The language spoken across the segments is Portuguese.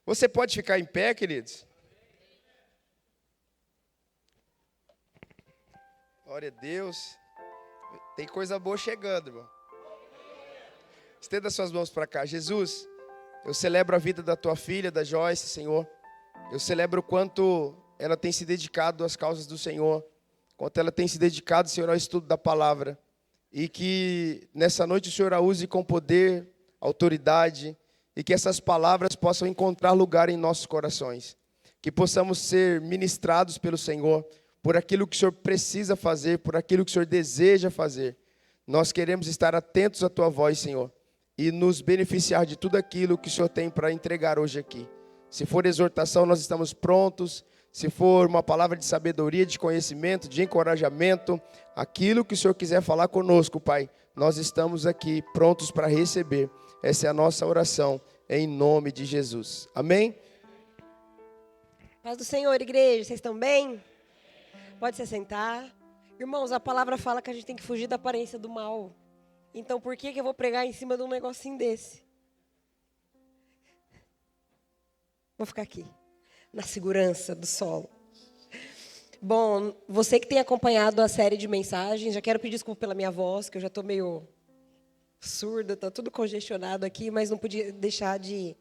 Você pode ficar em pé, queridos? Glória a Deus. Tem coisa boa chegando, irmão. Estenda suas mãos para cá. Jesus, eu celebro a vida da tua filha, da Joyce, Senhor. Eu celebro o quanto ela tem se dedicado às causas do Senhor. Quanto ela tem se dedicado, Senhor, ao estudo da palavra. E que nessa noite o Senhor a use com poder, autoridade. E que essas palavras possam encontrar lugar em nossos corações. Que possamos ser ministrados pelo Senhor, por aquilo que o Senhor precisa fazer, por aquilo que o Senhor deseja fazer. Nós queremos estar atentos à tua voz, Senhor, e nos beneficiar de tudo aquilo que o Senhor tem para entregar hoje aqui. Se for exortação, nós estamos prontos. Se for uma palavra de sabedoria, de conhecimento, de encorajamento, aquilo que o Senhor quiser falar conosco, Pai, nós estamos aqui prontos para receber. Essa é a nossa oração, em nome de Jesus. Amém? Paz do Senhor, igreja, vocês estão bem? Pode se sentar. Irmãos, a palavra fala que a gente tem que fugir da aparência do mal. Então, por que eu vou pregar em cima de um negocinho desse? Vou ficar aqui, na segurança do solo. Bom, você que tem acompanhado a série de mensagens, já quero pedir desculpa pela minha voz, que eu já estou meio surda, está tudo congestionado aqui, mas não podia deixar de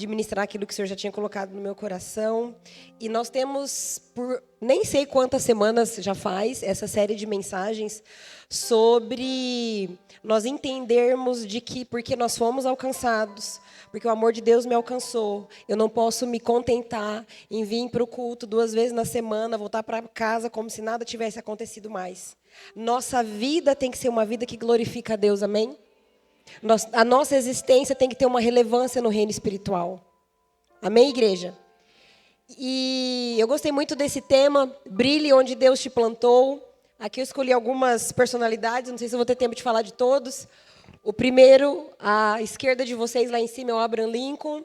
ministrar aquilo que o Senhor já tinha colocado no meu coração. E nós temos, por nem sei quantas semanas já faz, essa série de mensagens sobre nós entendermos de que, porque nós fomos alcançados, porque o amor de Deus me alcançou, eu não posso me contentar em vir para o culto 2 vezes na semana, voltar para casa como se nada tivesse acontecido mais. Nossa vida tem que ser uma vida que glorifica a Deus, amém? A nossa existência tem que ter uma relevância no reino espiritual. Amém, igreja? E eu gostei muito desse tema, brilhe onde Deus te plantou. Aqui eu escolhi algumas personalidades, não sei se eu vou ter tempo de falar de todos. O primeiro, à esquerda de vocês, lá em cima, é o Abraham Lincoln.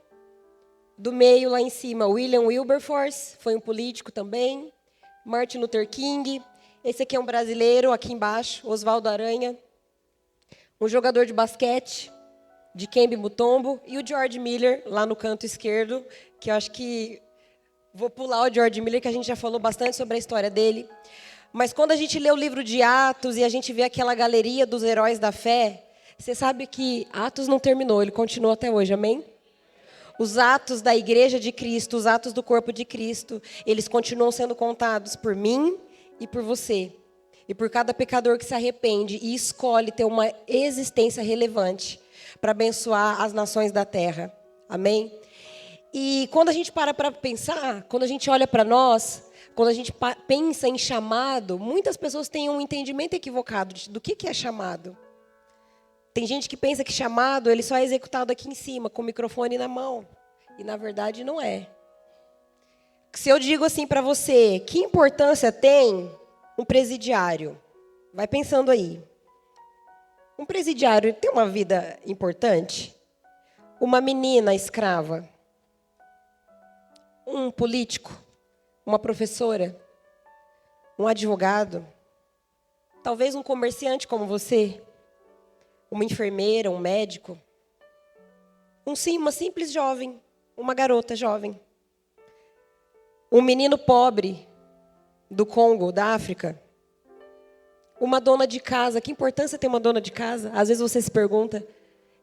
Do meio, lá em cima, William Wilberforce, foi um político também. Martin Luther King. Esse aqui é um brasileiro, aqui embaixo, Oswaldo Aranha. Um jogador de basquete, Dikembe Mutombo, e o George Miller, lá no canto esquerdo, que eu acho que vou pular o George Miller, que a gente já falou bastante sobre a história dele. Mas quando a gente lê o livro de Atos e a gente vê aquela galeria dos heróis da fé, você sabe que Atos não terminou, ele continua até hoje, amém? Os atos da igreja de Cristo, os atos do corpo de Cristo, eles continuam sendo contados por mim e por você. E por cada pecador que se arrepende e escolhe ter uma existência relevante para abençoar as nações da terra. Amém? E quando a gente para pensar, quando a gente olha para nós, quando a gente pensa em chamado, muitas pessoas têm um entendimento equivocado do que é chamado. Tem gente que pensa que chamado ele só é executado aqui em cima, com o microfone na mão. E na verdade não é. Se eu digo assim para você, que importância tem um presidiário? Vai pensando aí. Um presidiário tem uma vida importante? Uma menina escrava? Um político? Uma professora? Um advogado? Talvez um comerciante como você? Uma enfermeira, um médico? Uma simples jovem, uma garota jovem. Um menino pobre do Congo, da África. Uma dona de casa. Que importância tem uma dona de casa? Às vezes você se pergunta,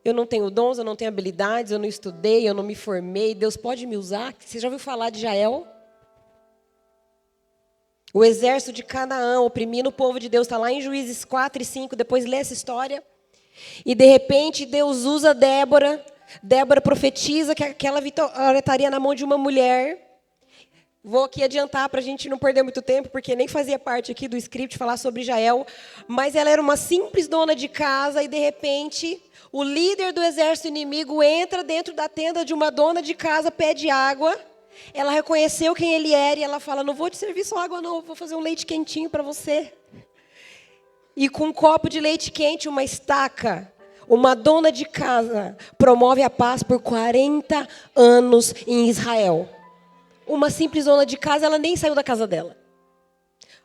eu não tenho dons, eu não tenho habilidades, eu não estudei, eu não me formei, Deus pode me usar? Você já ouviu falar de Jael? O exército de Canaã oprimindo o povo de Deus, está lá em Juízes 4 e 5, depois lê essa história. E de repente Deus usa Débora. Débora profetiza que aquela vitória estaria na mão de uma mulher. Vou aqui adiantar para a gente não perder muito tempo, porque nem fazia parte aqui do script falar sobre Jael. Mas ela era uma simples dona de casa e, de repente, o líder do exército inimigo entra dentro da tenda de uma dona de casa, pede água. Ela reconheceu quem ele era e ela fala, não vou te servir só água não, vou fazer um leite quentinho para você. E com um copo de leite quente, uma estaca, uma dona de casa promove a paz por 40 anos em Israel. Uma simples dona de casa, ela nem saiu da casa dela.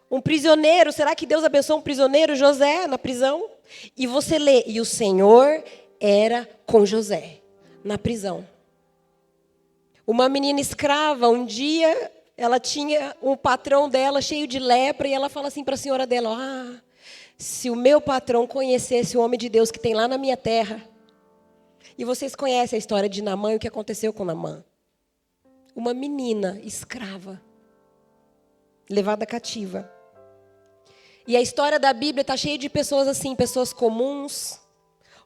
Um prisioneiro, será que Deus abençoou um prisioneiro, José, na prisão? E você lê, e o Senhor era com José, na prisão. Uma menina escrava, um dia ela tinha um patrão dela cheio de lepra e ela fala assim para a senhora dela: ah, se o meu patrão conhecesse o homem de Deus que tem lá na minha terra. E vocês conhecem a história de Naamã e o que aconteceu com Naamã. Uma menina escrava, levada cativa. E a história da Bíblia está cheia de pessoas assim, pessoas comuns.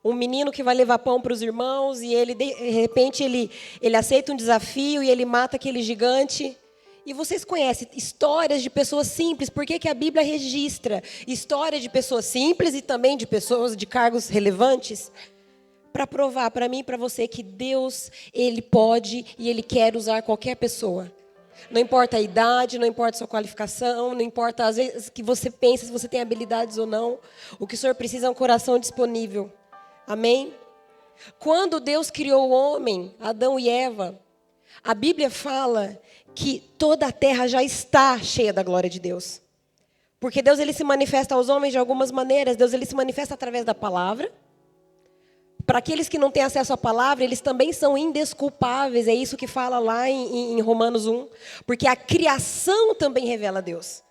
Um menino que vai levar pão para os irmãos e ele, de repente, ele aceita um desafio e ele mata aquele gigante. E vocês conhecem histórias de pessoas simples. Por que a Bíblia registra histórias de pessoas simples e também de pessoas de cargos relevantes? Para provar para mim e para você que Deus, Ele pode e Ele quer usar qualquer pessoa. Não importa a idade, não importa a sua qualificação, não importa às vezes que você pensa se você tem habilidades ou não. O que o Senhor precisa é um coração disponível. Amém? Quando Deus criou o homem, Adão e Eva, a Bíblia fala que toda a terra já está cheia da glória de Deus. Porque Deus ele se manifesta aos homens de algumas maneiras. Deus ele se manifesta através da palavra. Para aqueles que não têm acesso à palavra, eles também são indesculpáveis. É isso que fala lá em Romanos 1. Porque a criação também revela Deus.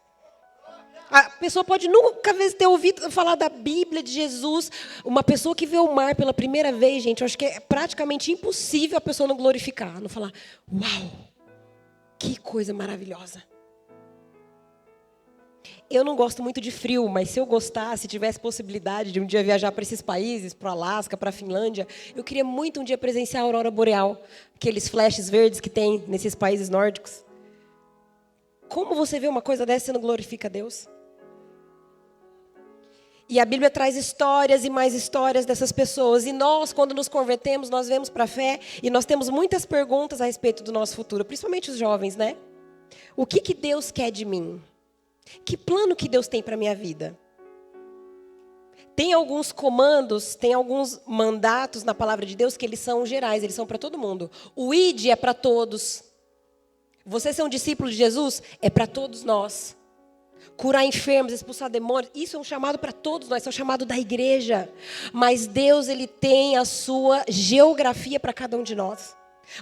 A pessoa pode nunca ter ouvido falar da Bíblia, de Jesus. Uma pessoa que vê o mar pela primeira vez, gente, eu acho que é praticamente impossível a pessoa não glorificar. Não falar, uau, que coisa maravilhosa. Eu não gosto muito de frio, mas se eu gostasse, se tivesse possibilidade de um dia viajar para esses países, para o Alasca, para a Finlândia, eu queria muito um dia presenciar a aurora boreal, aqueles flashes verdes que tem nesses países nórdicos. Como você vê uma coisa dessa e não glorifica a Deus? E a Bíblia traz histórias e mais histórias dessas pessoas. E nós, quando nos convertemos, nós vemos para a fé e nós temos muitas perguntas a respeito do nosso futuro, principalmente os jovens, né? O que Deus quer de mim? Que plano que Deus tem para a minha vida? Tem alguns comandos, tem alguns mandatos na palavra de Deus que eles são gerais, eles são para todo mundo. O ID é para todos. Você ser um discípulo de Jesus é para todos nós. Curar enfermos, expulsar demônios, isso é um chamado para todos nós, isso é um chamado da igreja. Mas Deus, Ele tem a sua geografia para cada um de nós.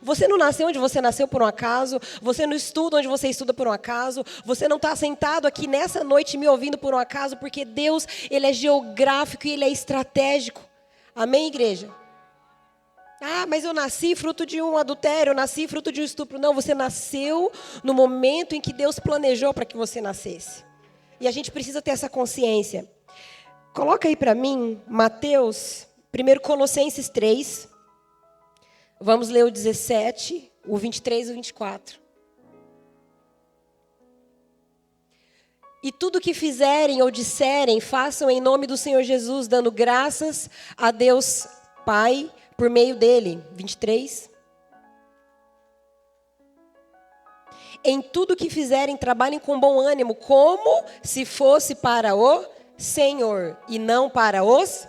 Você não nasceu onde você nasceu por um acaso, você não estuda onde você estuda por um acaso, você não está sentado aqui nessa noite me ouvindo por um acaso, porque Deus, Ele é geográfico e Ele é estratégico. Amém, igreja? Ah, mas eu nasci fruto de um adultério, eu nasci fruto de um estupro. Não, você nasceu no momento em que Deus planejou para que você nascesse. E a gente precisa ter essa consciência. Coloca aí para mim, Mateus, 1 Colossenses 3. Vamos ler o 17, o 23 e o 24. E tudo que fizerem ou disserem, façam em nome do Senhor Jesus, dando graças a Deus Pai, por meio dele. 23. Em tudo que fizerem, trabalhem com bom ânimo, como se fosse para o Senhor e não para os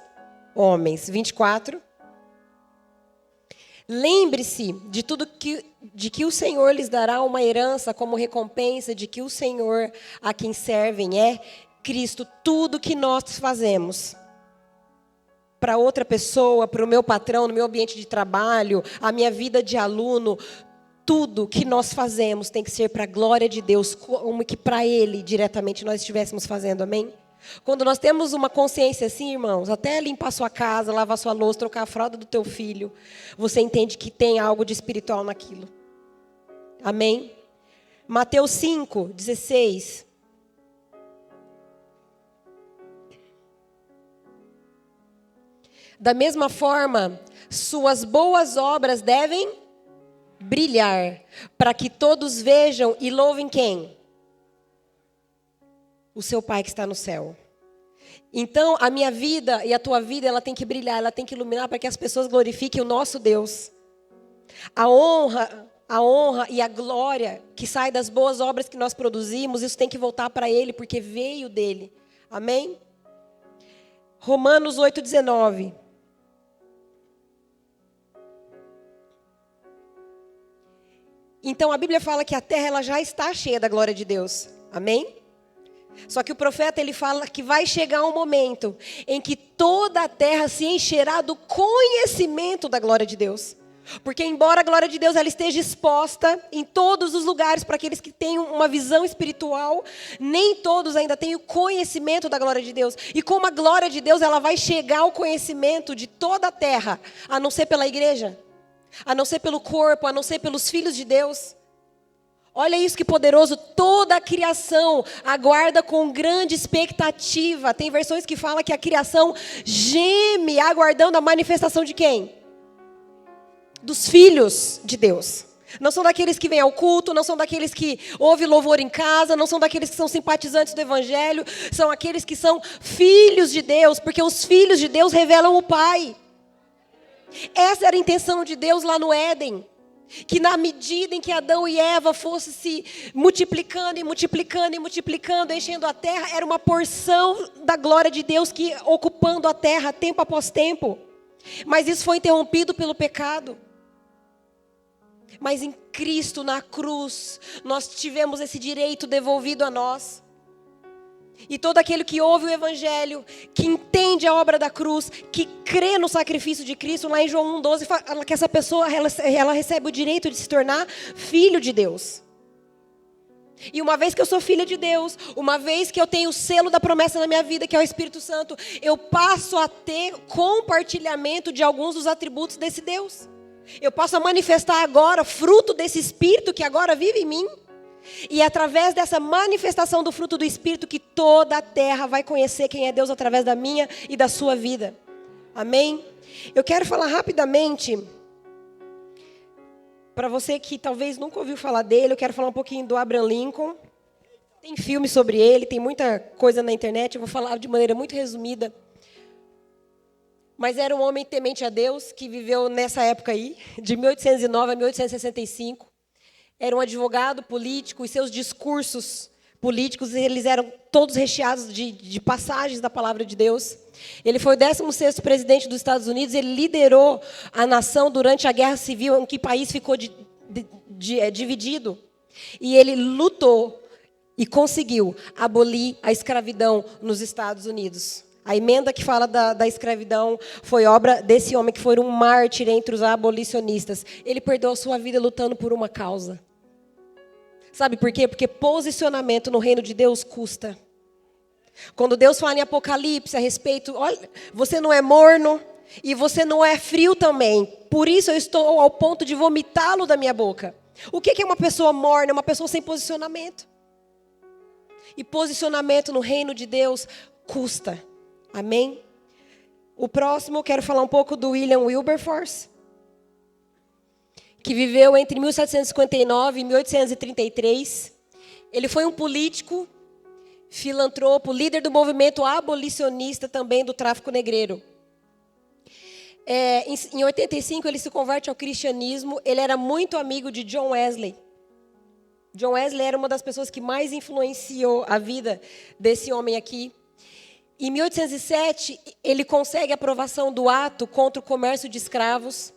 homens. 24. Lembre-se de que o Senhor lhes dará uma herança como recompensa, de que o Senhor a quem servem é Cristo. Tudo que nós fazemos para outra pessoa, para o meu patrão, no meu ambiente de trabalho, a minha vida de aluno, tudo que nós fazemos tem que ser para a glória de Deus, como que para Ele diretamente nós estivéssemos fazendo, amém? Quando nós temos uma consciência assim, irmãos, até limpar sua casa, lavar sua louça, trocar a fralda do teu filho, você entende que tem algo de espiritual naquilo. Amém? Mateus 5, 16. Da mesma forma, suas boas obras devem brilhar, para que todos vejam e louvem quem? O seu Pai que está no céu. Então, a minha vida e a tua vida, ela tem que brilhar, ela tem que iluminar para que as pessoas glorifiquem o nosso Deus. A honra e a glória que sai das boas obras que nós produzimos, isso tem que voltar para Ele, porque veio dele. Amém? Romanos 8:19. Então, a Bíblia fala que a terra ela já está cheia da glória de Deus. Amém? Só que o profeta ele fala que vai chegar um momento em que toda a terra se encherá do conhecimento da glória de Deus. Porque embora a glória de Deus ela esteja exposta em todos os lugares para aqueles que têm uma visão espiritual, nem todos ainda têm o conhecimento da glória de Deus. E como a glória de Deus ela vai chegar ao conhecimento de toda a terra, a não ser pela igreja, a não ser pelo corpo, a não ser pelos filhos de Deus. Olha isso que poderoso, toda a criação aguarda com grande expectativa. Tem versões que falam que a criação geme aguardando a manifestação de quem? Dos filhos de Deus. Não são daqueles que vêm ao culto, não são daqueles que ouvem louvor em casa, não são daqueles que são simpatizantes do evangelho, são aqueles que são filhos de Deus, porque os filhos de Deus revelam o Pai. Essa era a intenção de Deus lá no Éden, que na medida em que Adão e Eva fossem se multiplicando e multiplicando e multiplicando, enchendo a terra, era uma porção da glória de Deus que ocupando a terra tempo após tempo. Mas isso foi interrompido pelo pecado. Mas em Cristo, na cruz, nós tivemos esse direito devolvido a nós. E todo aquele que ouve o Evangelho, que entende a obra da cruz, que crê no sacrifício de Cristo, lá em João 1,12, fala que essa pessoa ela recebe o direito de se tornar filho de Deus. E uma vez que eu sou filha de Deus, uma vez que eu tenho o selo da promessa na minha vida, que é o Espírito Santo, eu passo a ter compartilhamento de alguns dos atributos desse Deus. Eu passo a manifestar agora fruto desse Espírito que agora vive em mim. E é através dessa manifestação do fruto do Espírito que toda a terra vai conhecer quem é Deus através da minha e da sua vida. Amém? Eu quero falar rapidamente, para você que talvez nunca ouviu falar dele, eu quero falar um pouquinho do Abraham Lincoln. Tem filme sobre ele, tem muita coisa na internet, eu vou falar de maneira muito resumida. Mas era um homem temente a Deus, que viveu nessa época aí, de 1809 a 1865. Era um advogado político, e seus discursos políticos, eles eram todos recheados de passagens da palavra de Deus. Ele foi o 16º presidente dos Estados Unidos, ele liderou a nação durante a Guerra Civil, em que o país ficou dividido. E ele lutou e conseguiu abolir a escravidão nos Estados Unidos. A emenda que fala da escravidão foi obra desse homem que foi um mártir entre os abolicionistas. Ele perdeu a sua vida lutando por uma causa. Sabe por quê? Porque posicionamento no reino de Deus custa. Quando Deus fala em Apocalipse a respeito, olha, você não é morno e você não é frio também. Por isso eu estou ao ponto de vomitá-lo da minha boca. O que é uma pessoa morna? É uma pessoa sem posicionamento. E posicionamento no reino de Deus custa. Amém? O próximo, eu quero falar um pouco do William Wilberforce, que viveu entre 1759 e 1833. Ele foi um político, filantropo, líder do movimento abolicionista também do tráfico negreiro. Em 85 ele se converte ao cristianismo. Ele era muito amigo de John Wesley. John Wesley era uma das pessoas que mais influenciou a vida desse homem aqui. Em 1807, ele consegue a aprovação do ato contra o comércio de escravos.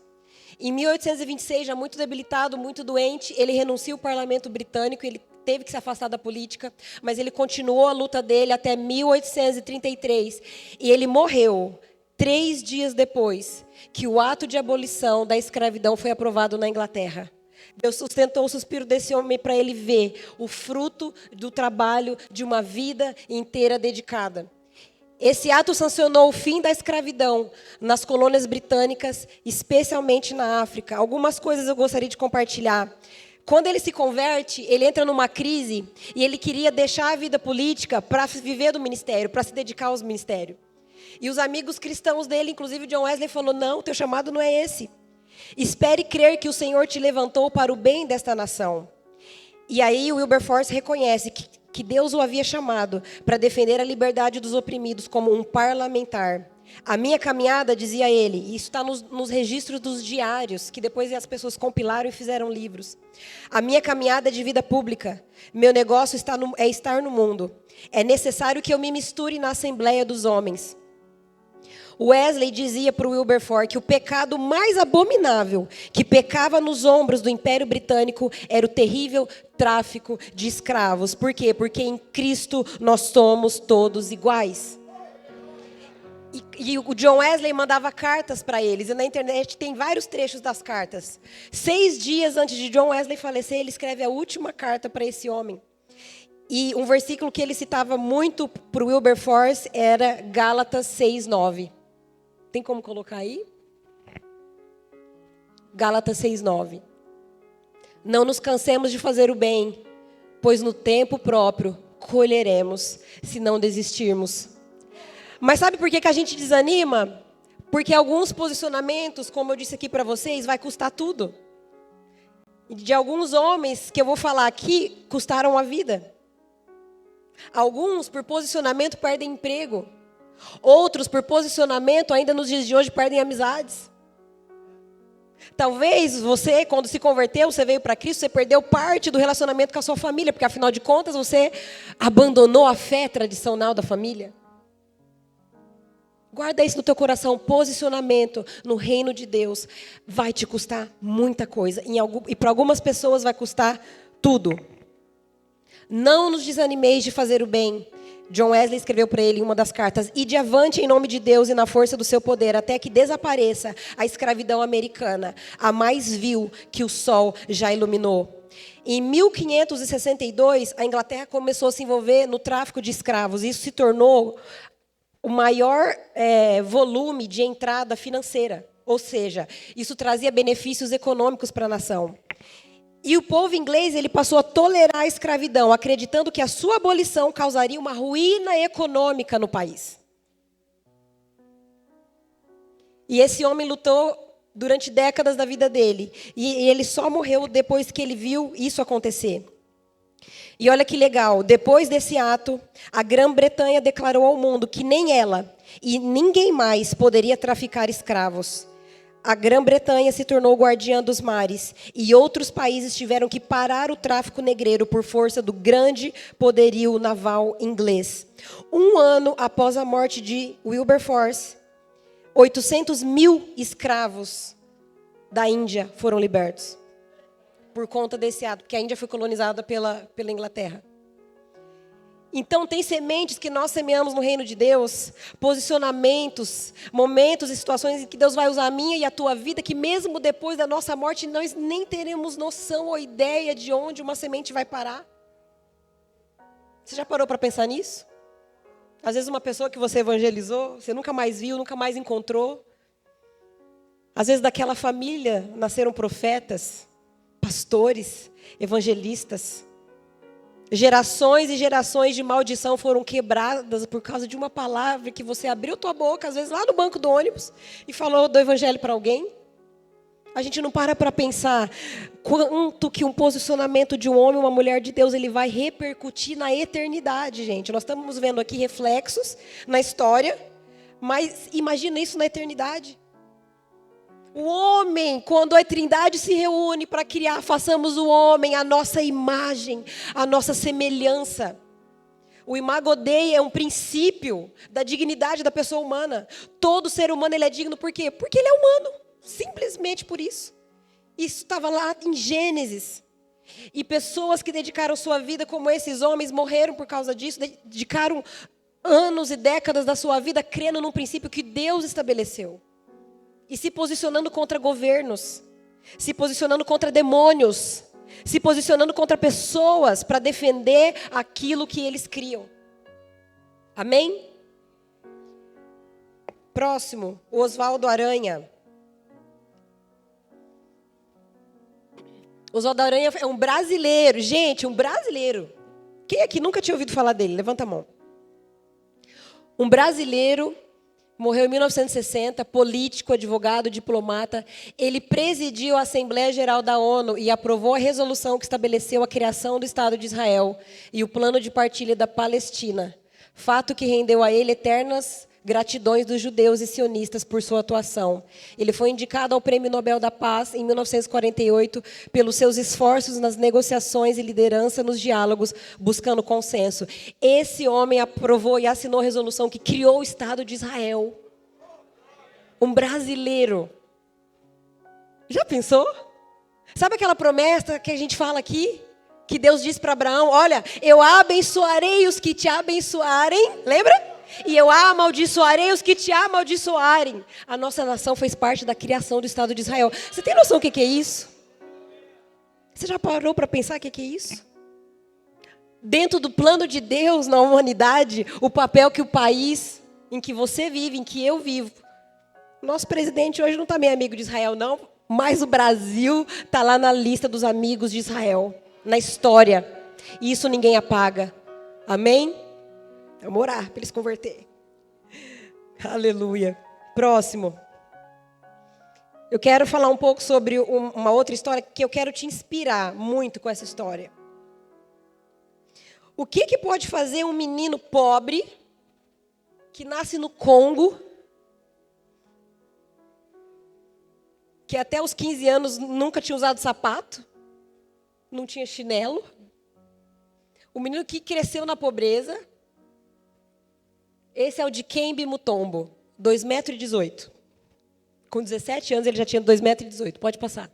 Em 1826, já muito debilitado, muito doente, ele renuncia ao parlamento britânico, ele teve que se afastar da política, mas ele continuou a luta dele até 1833. E ele morreu 3 dias depois que o ato de abolição da escravidão foi aprovado na Inglaterra. Deus sustentou o suspiro desse homem para ele ver o fruto do trabalho de uma vida inteira dedicada. Esse ato sancionou o fim da escravidão nas colônias britânicas, especialmente na África. Algumas coisas eu gostaria de compartilhar. Quando ele se converte, ele entra numa crise e ele queria deixar a vida política para viver do ministério, para se dedicar aos ministérios. E os amigos cristãos dele, inclusive John Wesley, falou: não, teu chamado não é esse. Espere crer que o Senhor te levantou para o bem desta nação. E aí o Wilberforce reconhece que Deus o havia chamado para defender a liberdade dos oprimidos como um parlamentar. A minha caminhada, dizia ele, e isso está nos registros dos diários, que depois as pessoas compilaram e fizeram livros. A minha caminhada de vida pública, meu negócio é estar no mundo. É necessário que eu me misture na assembleia dos homens. Wesley dizia para o Wilberforce que o pecado mais abominável que pecava nos ombros do Império Britânico era o terrível tráfico de escravos. Por quê? Porque em Cristo nós somos todos iguais. E o John Wesley mandava cartas para eles. E na internet tem vários trechos das cartas. 6 dias antes de John Wesley falecer, ele escreve a última carta para esse homem. E um versículo que ele citava muito para o Wilberforce era Gálatas 6:9. Tem como colocar aí? Gálatas 6:9. Não nos cansemos de fazer o bem, pois no tempo próprio colheremos, se não desistirmos. Mas sabe por que a gente desanima? Porque alguns posicionamentos, como eu disse aqui para vocês, vai custar tudo. E de alguns homens que eu vou falar aqui, custaram a vida. Alguns, por posicionamento, perdem emprego. Outros, por posicionamento, ainda nos dias de hoje, perdem amizades. Talvez você, quando se converteu, você veio para Cristo, você perdeu parte do relacionamento com a sua família, porque afinal de contas você abandonou a fé tradicional da família. Guarda isso no teu coração. Posicionamento no reino de Deus vai te custar muita coisa. E para algumas pessoas vai custar tudo. Não nos desanimeis de fazer o bem. John Wesley escreveu para ele em uma das cartas: ide avante em nome de Deus e na força do seu poder, até que desapareça a escravidão americana, a mais vil que o sol já iluminou. Em 1562, a Inglaterra começou a se envolver no tráfico de escravos. Isso se tornou o maior volume de entrada financeira. Ou seja, isso trazia benefícios econômicos para a nação. E o povo inglês ele passou a tolerar a escravidão, acreditando que a sua abolição causaria uma ruína econômica no país. E esse homem lutou durante décadas da vida dele. E ele só morreu depois que ele viu isso acontecer. E olha que legal, depois desse ato, a Grã-Bretanha declarou ao mundo que nem ela e ninguém mais poderia traficar escravos. A Grã-Bretanha se tornou guardiã dos mares e outros países tiveram que parar o tráfico negreiro por força do grande poderio naval inglês. 1 ano após a morte de Wilberforce, 800 mil escravos da Índia foram libertos por conta desse ato, porque a Índia foi colonizada pela Inglaterra. Então, tem sementes que nós semeamos no reino de Deus, posicionamentos, momentos e situações em que Deus vai usar a minha e a tua vida, que mesmo depois da nossa morte, nós nem teremos noção ou ideia de onde uma semente vai parar. Você já parou para pensar nisso? Às vezes uma pessoa que você evangelizou, você nunca mais viu, nunca mais encontrou. Às vezes daquela família nasceram profetas, pastores, evangelistas. Gerações e gerações de maldição foram quebradas por causa de uma palavra que você abriu tua boca, às vezes lá no banco do ônibus, e falou do evangelho para alguém. A gente não para pensar quanto que um posicionamento de um homem ou uma mulher de Deus ele vai repercutir na eternidade, gente. Nós estamos vendo aqui reflexos na história, mas imagina isso na eternidade. O homem, quando a Trindade se reúne para criar, façamos o homem a nossa imagem, a nossa semelhança. O imago Dei é um princípio da dignidade da pessoa humana. Todo ser humano ele é digno por quê? Porque ele é humano, simplesmente por isso. Isso estava lá em Gênesis. E pessoas que dedicaram sua vida como esses homens morreram por causa disso, dedicaram anos e décadas da sua vida crendo num princípio que Deus estabeleceu. E se posicionando contra governos, se posicionando contra demônios, se posicionando contra pessoas para defender aquilo que eles criam. Amém? Próximo, o Oswaldo Aranha. Oswaldo Aranha é um brasileiro. Gente, um brasileiro. Quem aqui nunca tinha ouvido falar dele? Levanta a mão. Um brasileiro. Morreu em 1960, político, advogado, diplomata. Ele presidiu a Assembleia Geral da ONU e aprovou a resolução que estabeleceu a criação do Estado de Israel e o plano de partilha da Palestina. Fato que rendeu a ele eternas gratidões dos judeus e sionistas por sua atuação. Ele foi indicado ao Prêmio Nobel da Paz em 1948 pelos seus esforços nas negociações e liderança nos diálogos, buscando consenso. Esse homem aprovou e assinou a resolução que criou o Estado de Israel. Um brasileiro. Já pensou? Sabe aquela promessa que a gente fala aqui? Que Deus disse para Abraão, olha, eu abençoarei os que te abençoarem. Lembra? E eu amaldiçoarei os que te amaldiçoarem. A nossa nação fez parte da criação do Estado de Israel. Você tem noção do que é isso? Você já parou para pensar o que é isso? Dentro do plano de Deus na humanidade, o papel que o país em que você vive, em que eu vivo. Nosso presidente hoje não está meio amigo de Israel, não, mas o Brasil está lá na lista dos amigos de Israel, na história. E isso ninguém apaga. Amém? Vamos orar para ele se converter. Aleluia. Próximo. Eu quero falar um pouco sobre uma outra história que eu quero te inspirar muito com essa história. O que pode fazer um menino pobre que nasce no Congo, que até os 15 anos nunca tinha usado sapato, não tinha chinelo, o menino que cresceu na pobreza, esse é o Dikembe Mutombo, 2,18 m. Com 17 anos ele já tinha 2,18 m, pode passar.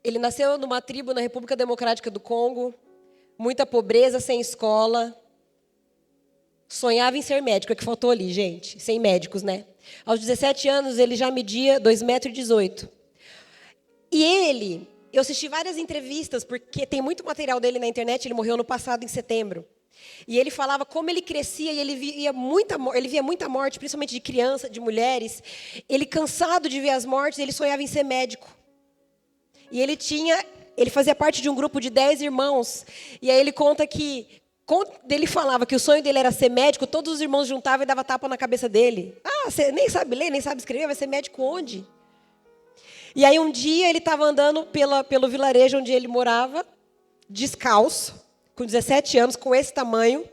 Ele nasceu numa tribo na República Democrática do Congo, muita pobreza, sem escola. Sonhava em ser médico, é que faltou ali, gente, sem médicos, né? Aos 17 anos ele já media 2,18 m. E eu assisti várias entrevistas, porque tem muito material dele na internet, ele morreu no passado, em setembro. E ele falava como ele crescia e ele via muita morte, principalmente de criança, de mulheres. Ele, cansado de ver as mortes, ele sonhava em ser médico. E ele fazia parte de um grupo de 10 irmãos. E aí ele conta que, quando ele falava que o sonho dele era ser médico, todos os irmãos juntavam e davam tapa na cabeça dele. Ah, você nem sabe ler, nem sabe escrever, vai ser médico onde? E aí um dia ele estava andando pelo vilarejo onde ele morava, descalço, com 17 anos, com esse tamanho,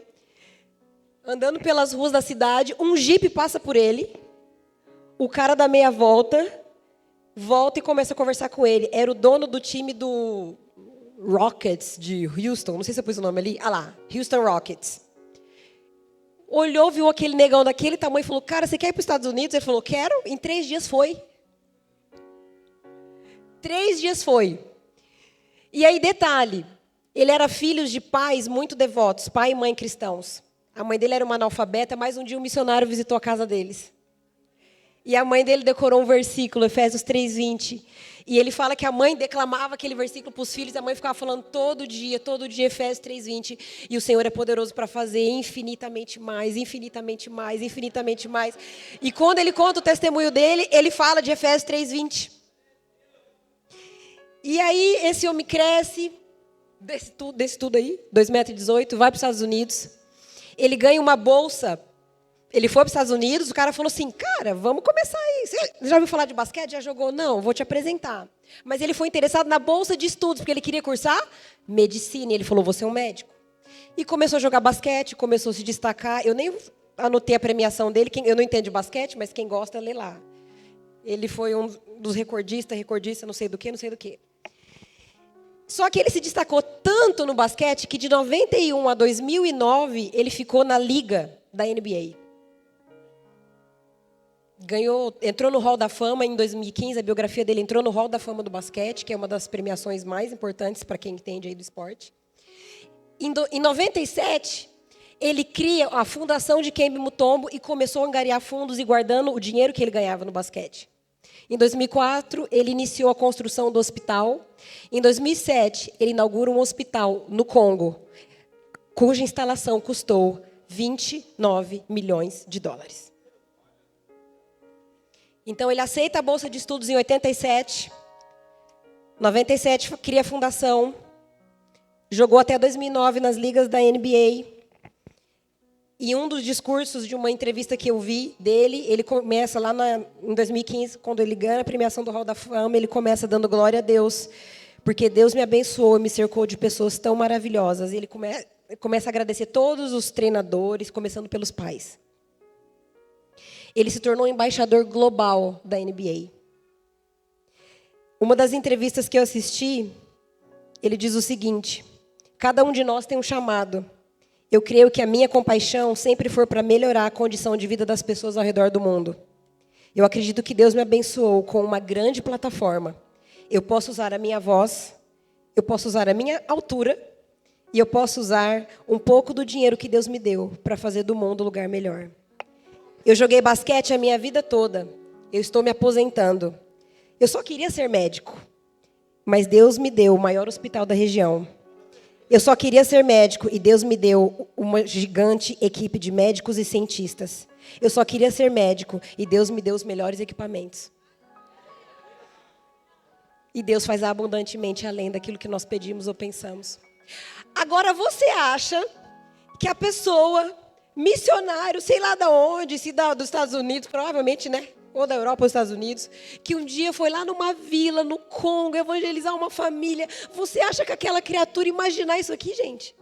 andando pelas ruas da cidade, um jipe passa por ele, o cara dá meia volta e começa a conversar com ele. Era o dono do time do Rockets de Houston, não sei se eu pus o nome ali, lá, Houston Rockets. Olhou, viu aquele negão daquele tamanho e falou, cara, você quer ir para os Estados Unidos? Ele falou, quero, em 3 dias foi. 3 dias foi. E aí, detalhe, ele era filho de pais muito devotos, pai e mãe cristãos. A mãe dele era uma analfabeta, mas um dia um missionário visitou a casa deles. E a mãe dele decorou um versículo, Efésios 3:20. E ele fala que a mãe declamava aquele versículo para os filhos, e a mãe ficava falando todo dia, Efésios 3:20. E o Senhor é poderoso para fazer infinitamente mais, infinitamente mais, infinitamente mais. E quando ele conta o testemunho dele, ele fala de Efésios 3:20. E aí, esse homem cresce, desse tudo aí, 2,18 m, vai para os Estados Unidos. Ele ganha uma bolsa. Ele foi para os Estados Unidos, o cara falou assim, cara, vamos começar aí. Você já ouviu falar de basquete? Já jogou? Não, vou te apresentar. Mas ele foi interessado na bolsa de estudos, porque ele queria cursar medicina. E ele falou, você é um médico. E começou a jogar basquete, começou a se destacar. Eu nem anotei a premiação dele, eu não entendo de basquete, mas quem gosta, lê lá. Ele foi um dos recordistas, não sei do que. Só que ele se destacou tanto no basquete que de 91 a 2009 ele ficou na liga da NBA. Entrou no Hall da Fama em 2015, a biografia dele entrou no Hall da Fama do basquete, que é uma das premiações mais importantes para quem entende aí do esporte. Em 97, ele cria a fundação de Dikembe Mutombo e começou a angariar fundos e guardando o dinheiro que ele ganhava no basquete. Em 2004, ele iniciou a construção do hospital. Em 2007, ele inaugura um hospital no Congo, cuja instalação custou 29 milhões de dólares. Então, ele aceita a bolsa de estudos em 87. 97, cria a fundação. Jogou até 2009 nas ligas da NBA. E um dos discursos de uma entrevista que eu vi dele, ele começa lá em 2015, quando ele ganha a premiação do Hall da Fama, ele começa dando glória a Deus, porque Deus me abençoou e me cercou de pessoas tão maravilhosas. E ele começa a agradecer todos os treinadores, começando pelos pais. Ele se tornou embaixador global da NBA. Uma das entrevistas que eu assisti, ele diz o seguinte, cada um de nós tem um chamado. Eu creio que a minha compaixão sempre for para melhorar a condição de vida das pessoas ao redor do mundo. Eu acredito que Deus me abençoou com uma grande plataforma. Eu posso usar a minha voz, eu posso usar a minha altura E eu posso usar um pouco do dinheiro que Deus me deu para fazer do mundo um lugar melhor. Eu joguei basquete a minha vida toda. Eu estou me aposentando. Eu só queria ser médico. Mas Deus me deu o maior hospital da região. Eu só queria ser médico e Deus me deu uma gigante equipe de médicos e cientistas. Eu só queria ser médico e Deus me deu os melhores equipamentos. E Deus faz abundantemente além daquilo que nós pedimos ou pensamos. Agora você acha que a pessoa, missionário, sei lá de onde, se dos Estados Unidos, provavelmente, né? Ou da Europa ou dos Estados Unidos, que um dia foi lá numa vila, no Congo, evangelizar uma família. Você acha que aquela criatura imaginar isso aqui, gente?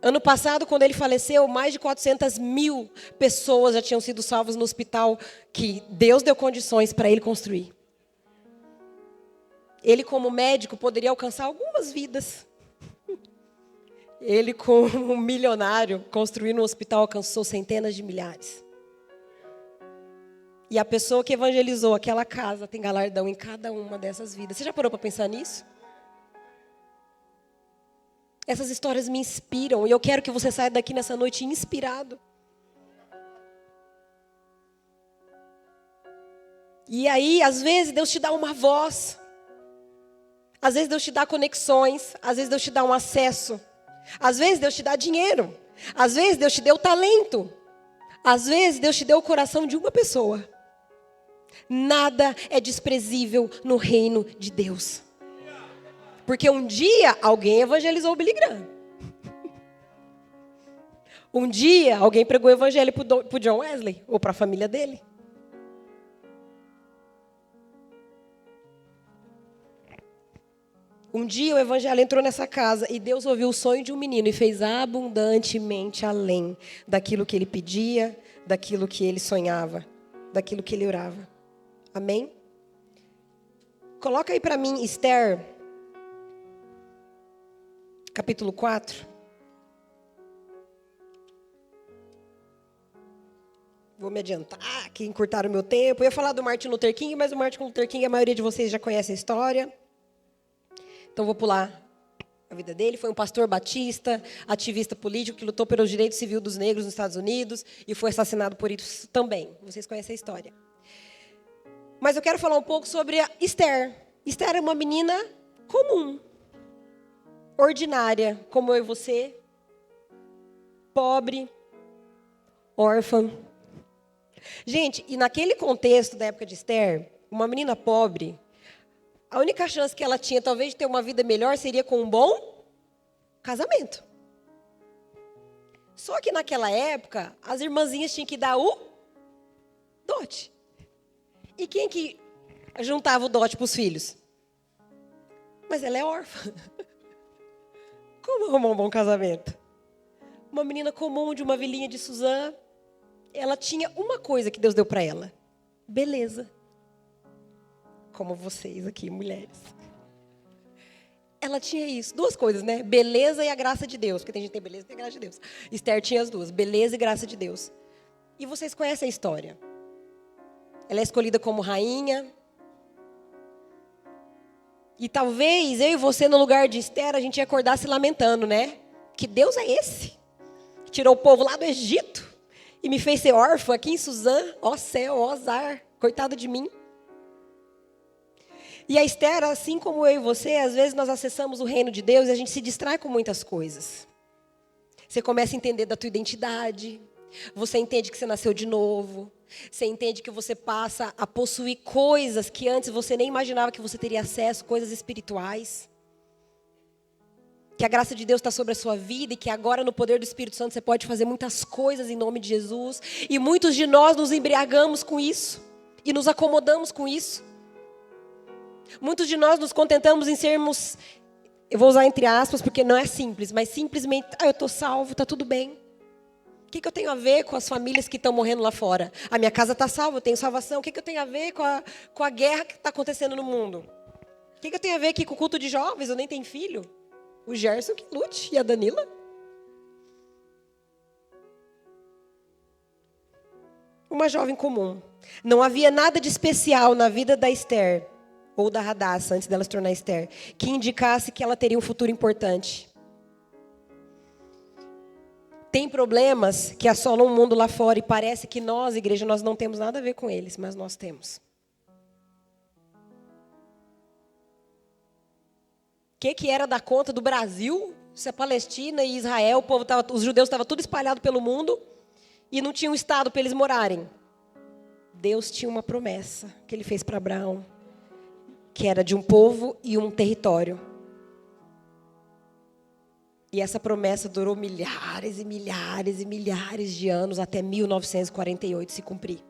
Ano passado, quando ele faleceu, mais de 400 mil pessoas já tinham sido salvas no hospital que Deus deu condições para ele construir. Ele, como médico, poderia alcançar algumas vidas. Ele, como um milionário, construindo um hospital, alcançou centenas de milhares. E a pessoa que evangelizou aquela casa tem galardão em cada uma dessas vidas. Você já parou para pensar nisso? Essas histórias me inspiram e eu quero que você saia daqui nessa noite inspirado. E aí, às vezes, Deus te dá uma voz. Às vezes, Deus te dá conexões. Às vezes, Deus te dá um acesso. Às vezes, Deus te dá dinheiro. Às vezes, Deus te deu talento. Às vezes, Deus te deu o coração de uma pessoa. Nada é desprezível no reino de Deus. Porque um dia alguém evangelizou o Billy Graham. Um dia alguém pregou o evangelho para o John Wesley, ou para a família dele. Um dia o evangelho entrou nessa casa e Deus ouviu o sonho de um menino e fez abundantemente além daquilo que ele pedia, daquilo que ele sonhava, daquilo que ele orava. Amém? Coloca aí para mim Esther, capítulo 4. Vou me adiantar aqui, encurtar o meu tempo. Eu ia falar do Martin Luther King, mas o Martin Luther King, a maioria de vocês já conhece a história. Então, vou pular a vida dele. Foi um pastor batista, ativista político, que lutou pelos direitos civis dos negros nos Estados Unidos e foi assassinado por isso também. Vocês conhecem a história. Mas eu quero falar um pouco sobre a Esther. Esther é uma menina comum, ordinária, como eu e você, pobre, órfã. Gente, e naquele contexto da época de Esther, uma menina pobre, a única chance que ela tinha, talvez, de ter uma vida melhor seria com um bom casamento. Só que naquela época, as irmãzinhas tinham que dar o dote. E quem que juntava o dote para os filhos? Mas ela é órfã. Como arrumar um bom casamento? Uma menina comum de uma vilinha de Suzã, ela tinha uma coisa que Deus deu para ela: beleza. Como vocês aqui, mulheres. Ela tinha isso, duas coisas, né? Beleza e a graça de Deus. Porque tem gente que tem beleza e tem a graça de Deus. Esther tinha as duas, beleza e graça de Deus. E vocês conhecem a história. Ela é escolhida como rainha. E talvez eu e você, no lugar de Esther, a gente ia acordar se lamentando, né? Que Deus é esse? Que tirou o povo lá do Egito e me fez ser órfã aqui em Suzã. Ó céu, ó azar. Coitada de mim. E a Esther, assim como eu e você, às vezes nós acessamos o reino de Deus e a gente se distrai com muitas coisas. Você começa a entender da tua identidade. Você entende que você nasceu de novo. Você entende que você passa a possuir coisas que antes você nem imaginava que você teria acesso, coisas espirituais. Que a graça de Deus está sobre a sua vida e que agora no poder do Espírito Santo você pode fazer muitas coisas em nome de Jesus. E muitos de nós nos embriagamos com isso e nos acomodamos com isso. Muitos de nós nos contentamos em sermos, eu vou usar entre aspas porque não é simples, mas simplesmente, eu estou salvo, está tudo bem. O que eu tenho a ver com as famílias que estão morrendo lá fora? A minha casa está salva, eu tenho salvação. O que eu tenho a ver com a guerra que está acontecendo no mundo? O que eu tenho a ver aqui com o culto de jovens? Eu nem tenho filho. O Gerson que lute e a Danila. Uma jovem comum. Não havia nada de especial na vida da Esther, ou da Hadassah, antes dela se tornar Esther, que indicasse que ela teria um futuro importante. Tem problemas que assolam o mundo lá fora e parece que nós, igreja, nós não temos nada a ver com eles, mas nós temos. O que era dar conta do Brasil? Se a Palestina e Israel, os judeus estavam tudo espalhado pelo mundo e não tinha um estado para eles morarem. Deus tinha uma promessa que ele fez para Abraão, que era de um povo e um território. E essa promessa durou milhares e milhares e milhares de anos, até 1948 se cumprir.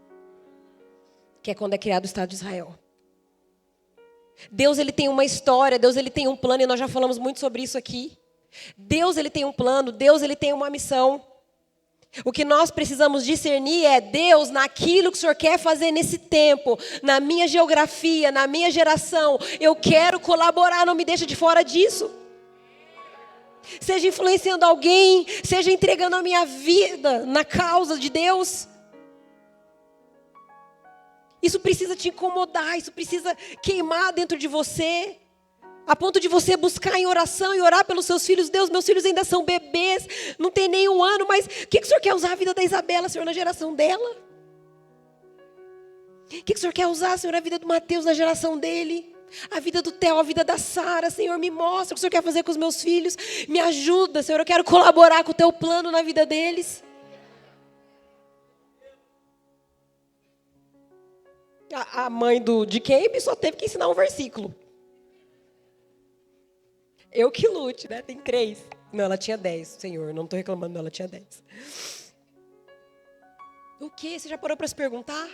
Que é quando é criado o Estado de Israel. Deus, ele tem uma história, Deus, ele tem um plano, e nós já falamos muito sobre isso aqui. Deus, ele tem um plano, Deus, ele tem uma missão. O que nós precisamos discernir é Deus naquilo que o Senhor quer fazer nesse tempo, na minha geografia, na minha geração. Eu quero colaborar, não me deixa de fora disso. Seja influenciando alguém, seja entregando a minha vida na causa de Deus. Isso precisa te incomodar, isso precisa queimar dentro de você, a ponto de você buscar em oração e orar pelos seus filhos. Deus, meus filhos ainda são bebês, não tem nem um ano, mas o que o Senhor quer usar a vida da Isabela, Senhor, na geração dela? O que o Senhor quer usar, Senhor, a vida do Mateus na geração dele? A vida do Theo, a vida da Sara, Senhor, me mostra o que o Senhor quer fazer com os meus filhos. Me ajuda, Senhor, eu quero colaborar com o teu plano na vida deles. A mãe de Camp só teve que ensinar um versículo. Eu que lute, né? Tem 3. Não, ela tinha 10, Senhor. Não estou reclamando, não, ela tinha 10. O quê? Você já parou para se perguntar?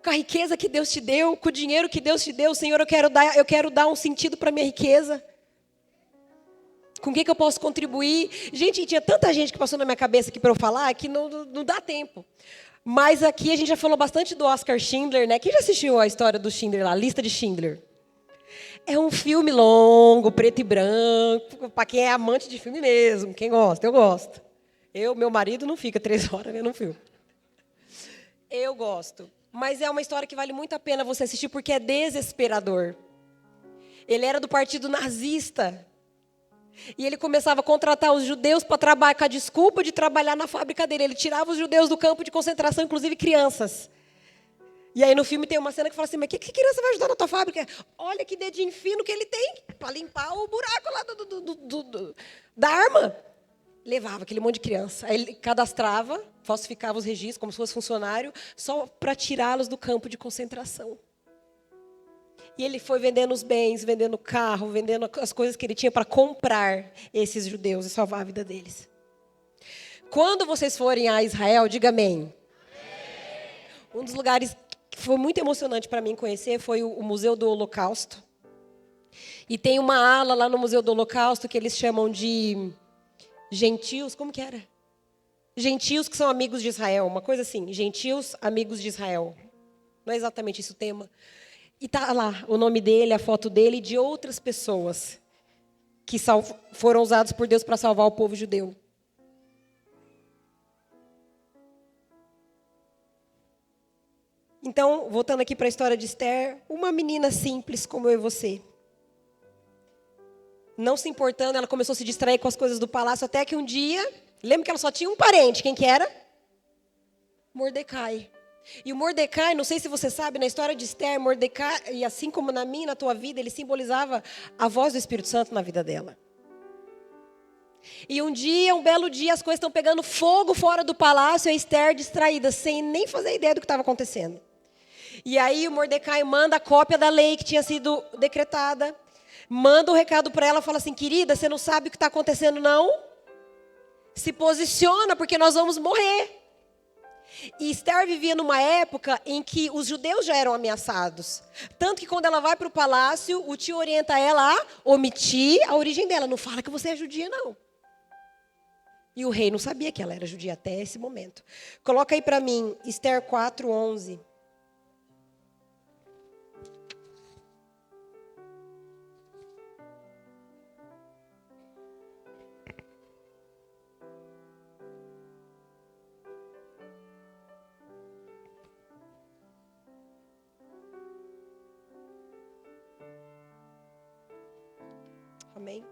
Com a riqueza que Deus te deu, com o dinheiro que Deus te deu, Senhor, eu quero dar um sentido para a minha riqueza. Com o que eu posso contribuir? Gente, tinha tanta gente que passou na minha cabeça aqui para eu falar que não dá tempo. Mas aqui a gente já falou bastante do Oscar Schindler, né? Quem já assistiu a história do Schindler lá, a lista de Schindler? É um filme longo, preto e branco, para quem é amante de filme mesmo, quem gosta, eu gosto. Meu marido não fica 3 horas vendo um filme. Eu gosto. Mas é uma história que vale muito a pena você assistir, porque é desesperador. Ele era do partido nazista. E ele começava a contratar os judeus para trabalhar, com a desculpa de trabalhar na fábrica dele. Ele tirava os judeus do campo de concentração, inclusive crianças. E aí no filme tem uma cena que fala assim, mas que criança vai ajudar na tua fábrica? Olha que dedinho fino que ele tem para limpar o buraco lá da arma. Levava aquele monte de criança. Aí ele cadastrava, falsificava os registros como se fosse funcionário, só para tirá-los do campo de concentração. E ele foi vendendo os bens, vendendo o carro, vendendo as coisas que ele tinha para comprar esses judeus e salvar a vida deles. Quando vocês forem a Israel, diga amém. Um dos lugares que foi muito emocionante para mim conhecer foi o Museu do Holocausto. E tem uma ala lá no Museu do Holocausto que eles chamam de gentios, como que era? Gentios que são amigos de Israel, uma coisa assim, gentios amigos de Israel. Não é exatamente isso o tema. E está lá o nome dele, a foto dele e de outras pessoas que foram usadas por Deus para salvar o povo judeu. Então, voltando aqui para a história de Esther, uma menina simples como eu e você. Não se importando, ela começou a se distrair com as coisas do palácio, até que um dia, lembra que ela só tinha um parente, quem que era? Mordecai. E o Mordecai, não sei se você sabe, na história de Esther, Mordecai, e assim como na minha, na tua vida, ele simbolizava a voz do Espírito Santo na vida dela. E um dia, um belo dia, as coisas estão pegando fogo fora do palácio, e a Esther distraída, sem nem fazer ideia do que estava acontecendo. E aí o Mordecai manda a cópia da lei que tinha sido decretada, manda um recado para ela, fala assim, querida, você não sabe o que está acontecendo não? Se posiciona, porque nós vamos morrer. E Esther vivia numa época em que os judeus já eram ameaçados. Tanto que quando ela vai para o palácio, o tio orienta ela a omitir a origem dela. Não fala que você é judia, não. E o rei não sabia que ela era judia até esse momento. Coloca aí para mim, Esther 4:11. Amém?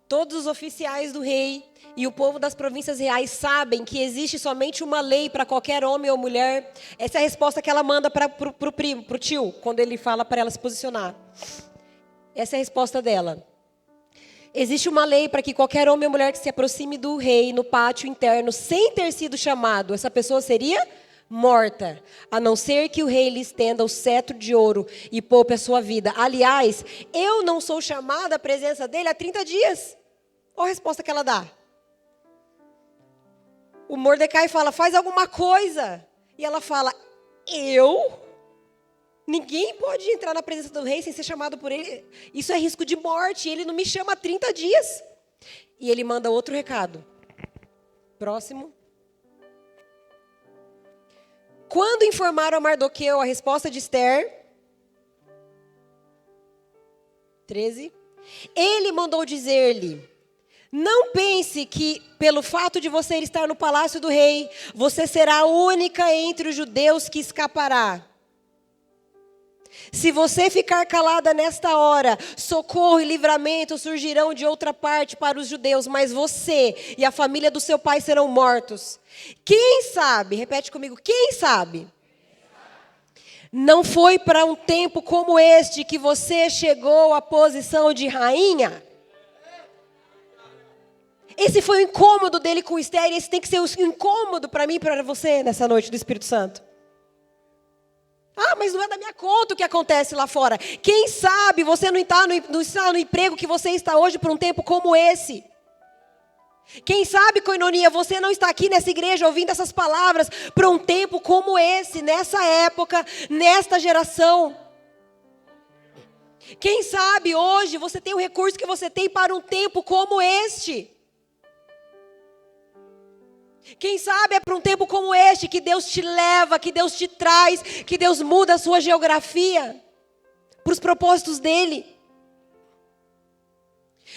Todos os oficiais do rei e o povo das províncias reais sabem que existe somente uma lei para qualquer homem ou mulher. Essa é a resposta que ela manda para o primo, para o tio, quando ele fala para ela se posicionar. Essa é a resposta dela. Existe uma lei para que qualquer homem ou mulher que se aproxime do rei no pátio interno sem ter sido chamado, essa pessoa seria morta, a não ser que o rei lhe estenda o cetro de ouro e poupe a sua vida. Aliás, eu não sou chamada à presença dele há 30 dias. Olha a resposta que ela dá. O Mordecai fala, faz alguma coisa. E ela fala, eu? Ninguém pode entrar na presença do rei sem ser chamado por ele. Isso é risco de morte. Ele não me chama há 30 dias. E ele manda outro recado. Próximo. Quando informaram a Mardoqueu a resposta de Esther, 13, ele mandou dizer-lhe, não pense que, pelo fato de você estar no palácio do rei, você será a única entre os judeus que escapará. Se você ficar calada nesta hora, socorro e livramento surgirão de outra parte para os judeus, mas você e a família do seu pai serão mortos. Quem sabe, repete comigo, quem sabe? Não foi para um tempo como este que você chegou à posição de rainha? Esse foi o incômodo dele com Esther, e esse tem que ser o incômodo para mim e para você nessa noite do Espírito Santo. Ah, mas não é da minha conta o que acontece lá fora. Quem sabe você não está no emprego que você está hoje por um tempo como esse. Quem sabe, Koinonia, você não está aqui nessa igreja ouvindo essas palavras para um tempo como esse, nessa época, nesta geração. Quem sabe hoje você tem o recurso que você tem para um tempo como este. Quem sabe é para um tempo como este que Deus te leva, que Deus te traz, que Deus muda a sua geografia para os propósitos dEle.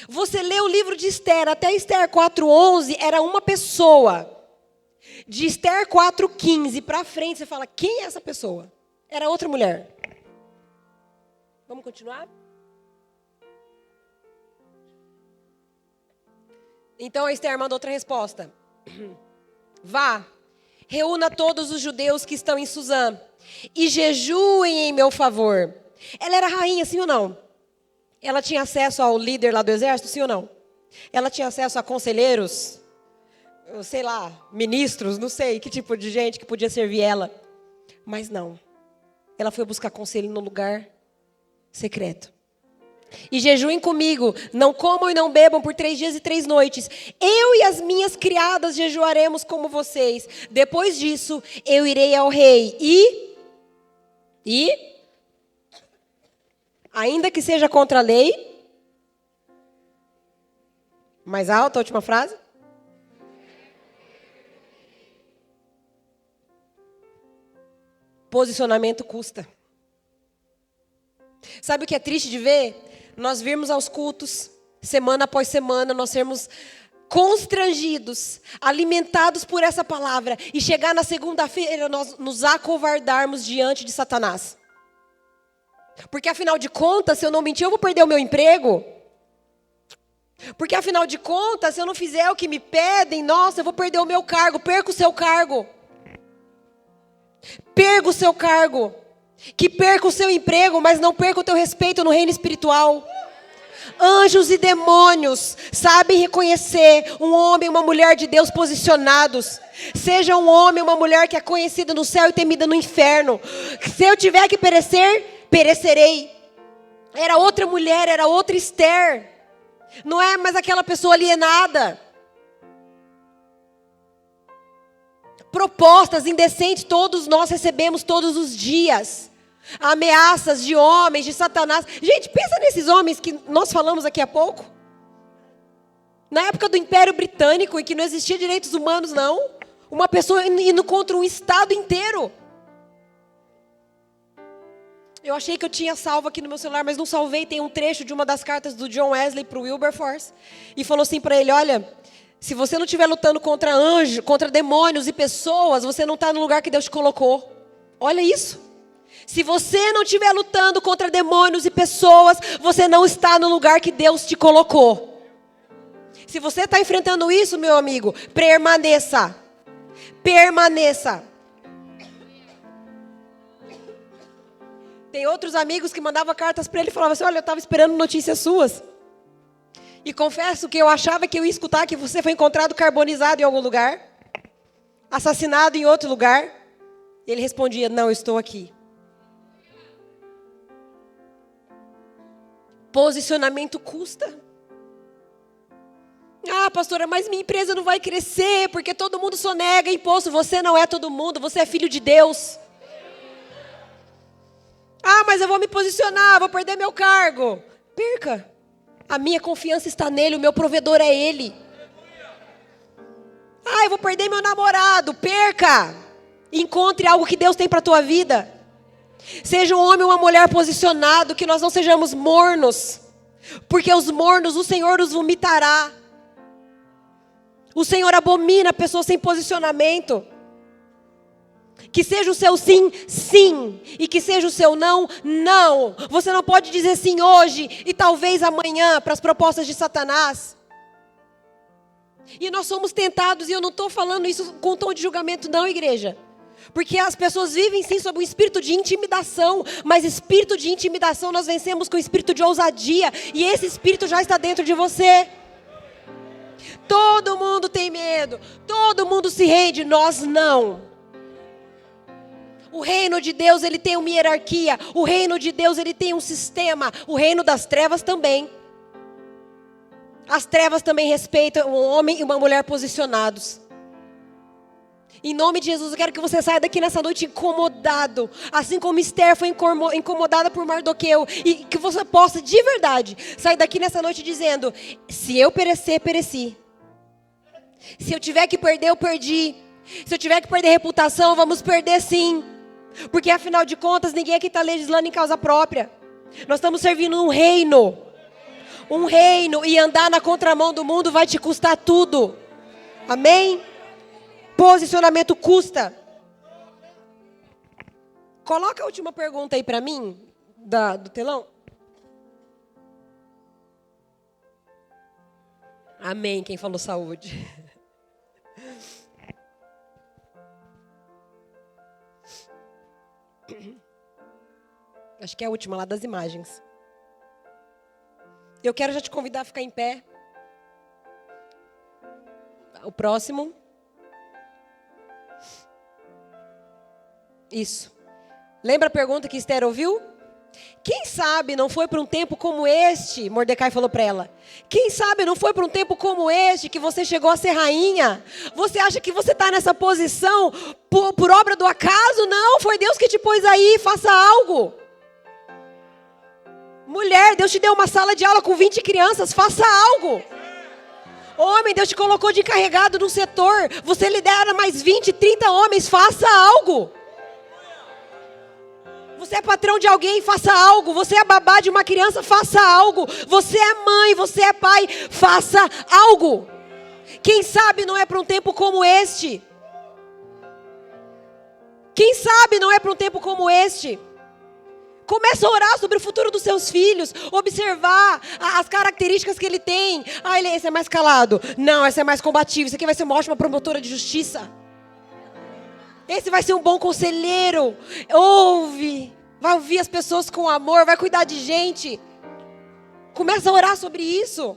Você lê o livro de Esther, até Esther 4:11 era uma pessoa. De Esther 4:15 para frente você fala, quem é essa pessoa? Era outra mulher. Vamos continuar? Então a Esther manda outra resposta. Vá, reúna todos os judeus que estão em Suzã e jejuem em meu favor. Ela era rainha, sim ou não? Ela tinha acesso ao líder lá do exército, sim ou não? Ela tinha acesso a conselheiros, sei lá, ministros, não sei que tipo de gente que podia servir ela. Mas não. Ela foi buscar conselho no lugar secreto. E jejuem comigo, não comam e não bebam por 3 dias e 3 noites. Eu e as minhas criadas jejuaremos como vocês. Depois disso, eu irei ao rei e ainda que seja contra a lei. Mais alta, a última frase. Posicionamento custa. Sabe o que é triste de ver? Nós virmos aos cultos, semana após semana, nós sermos constrangidos, alimentados por essa palavra, e chegar na segunda-feira nós nos acovardarmos diante de Satanás. Porque afinal de contas, se eu não mentir, eu vou perder o meu emprego. Porque afinal de contas, se eu não fizer o que me pedem, nossa, eu vou perder o meu cargo. Perca o seu cargo. Perca o seu cargo. Que perca o seu emprego, mas não perca o teu respeito no reino espiritual. Anjos e demônios sabem reconhecer um homem e uma mulher de Deus posicionados. Seja um homem ou uma mulher que é conhecido no céu e temida no inferno. Se eu tiver que perecer, perecerei. Era outra mulher, era outra Esther. Não é mais aquela pessoa alienada. Propostas indecentes todos nós recebemos todos os dias. Ameaças de homens, de Satanás. Gente, pensa nesses homens que nós falamos aqui há pouco. Na época do Império Britânico, em que não existia direitos humanos, não. Uma pessoa indo contra um estado inteiro. Eu achei que eu tinha salvo aqui no meu celular, mas não salvei. Tem um trecho de uma das cartas do John Wesley para o Wilberforce. E falou assim para ele, olha, se você não estiver lutando contra anjos, contra demônios e pessoas, você não está no lugar que Deus te colocou. Olha isso. Se você não estiver lutando contra demônios e pessoas, você não está no lugar que Deus te colocou. Se você está enfrentando isso, meu amigo, permaneça. Permaneça. Tem outros amigos que mandavam cartas para ele e falavam assim: olha, eu estava esperando notícias suas. E confesso que eu achava que eu ia escutar que você foi encontrado carbonizado em algum lugar, assassinado em outro lugar. E ele respondia: não, eu estou aqui. Posicionamento custa. Ah, pastora, mas minha empresa não vai crescer porque todo mundo sonega imposto. Você não é todo mundo, você é filho de Deus. Ah, mas eu vou me posicionar, vou perder meu cargo. Perca. A minha confiança está nele, o meu provedor é ele. Ah, eu vou perder meu namorado. Perca. Encontre algo que Deus tem para a tua vida. Seja um homem ou uma mulher posicionado, que nós não sejamos mornos. Porque os mornos, o Senhor os vomitará. O Senhor abomina pessoas sem posicionamento. Que seja o seu sim, sim. E que seja o seu não, não. Você não pode dizer sim hoje e talvez amanhã para as propostas de Satanás. E nós somos tentados, e eu não estou falando isso com tom de julgamento não, igreja. Porque as pessoas vivem sim sob um espírito de intimidação. Mas espírito de intimidação nós vencemos com o espírito de ousadia. E esse espírito já está dentro de você. Todo mundo tem medo. Todo mundo se rende, nós não. O reino de Deus, ele tem uma hierarquia. O reino de Deus, ele tem um sistema. O reino das trevas também. As trevas também respeitam um homem e uma mulher posicionados. Em nome de Jesus, eu quero que você saia daqui nessa noite incomodado. Assim como Esther foi incomodada por Mardoqueu. E que você possa, de verdade, sair daqui nessa noite dizendo: se eu perecer, pereci. Se eu tiver que perder, eu perdi. Se eu tiver que perder reputação, vamos perder sim. Porque afinal de contas, ninguém aqui está legislando em causa própria. Nós estamos servindo um reino. Um reino. E andar na contramão do mundo vai te custar tudo. Amém? Posicionamento custa. Coloca a última pergunta aí para mim, do telão. Amém, quem falou saúde. Acho que é a última lá das imagens. Eu quero já te convidar a ficar em pé. O próximo. Isso. Lembra a pergunta que Esther ouviu? Quem sabe não foi para um tempo como este, Mordecai falou para ela. Quem sabe não foi para um tempo como este que você chegou a ser rainha? Você acha que você está nessa posição por obra do acaso? Não, foi Deus que te pôs aí, faça algo. Mulher, Deus te deu uma sala de aula com 20 crianças, faça algo. Homem, Deus te colocou de encarregado num setor, você lidera mais 20, 30 homens, faça algo. Você é patrão de alguém, faça algo. Você é babá de uma criança, faça algo. Você é mãe, você é pai, faça algo. Quem sabe não é para um tempo como este? Quem sabe não é para um tempo como este? Começa a orar sobre o futuro dos seus filhos. Observar as características que ele tem. Ah, esse é mais calado. Não, esse é mais combativo. Esse aqui vai ser uma ótima promotora de justiça. Esse vai ser um bom conselheiro. Vai ouvir as pessoas com amor, vai cuidar de gente. Começa a orar sobre isso.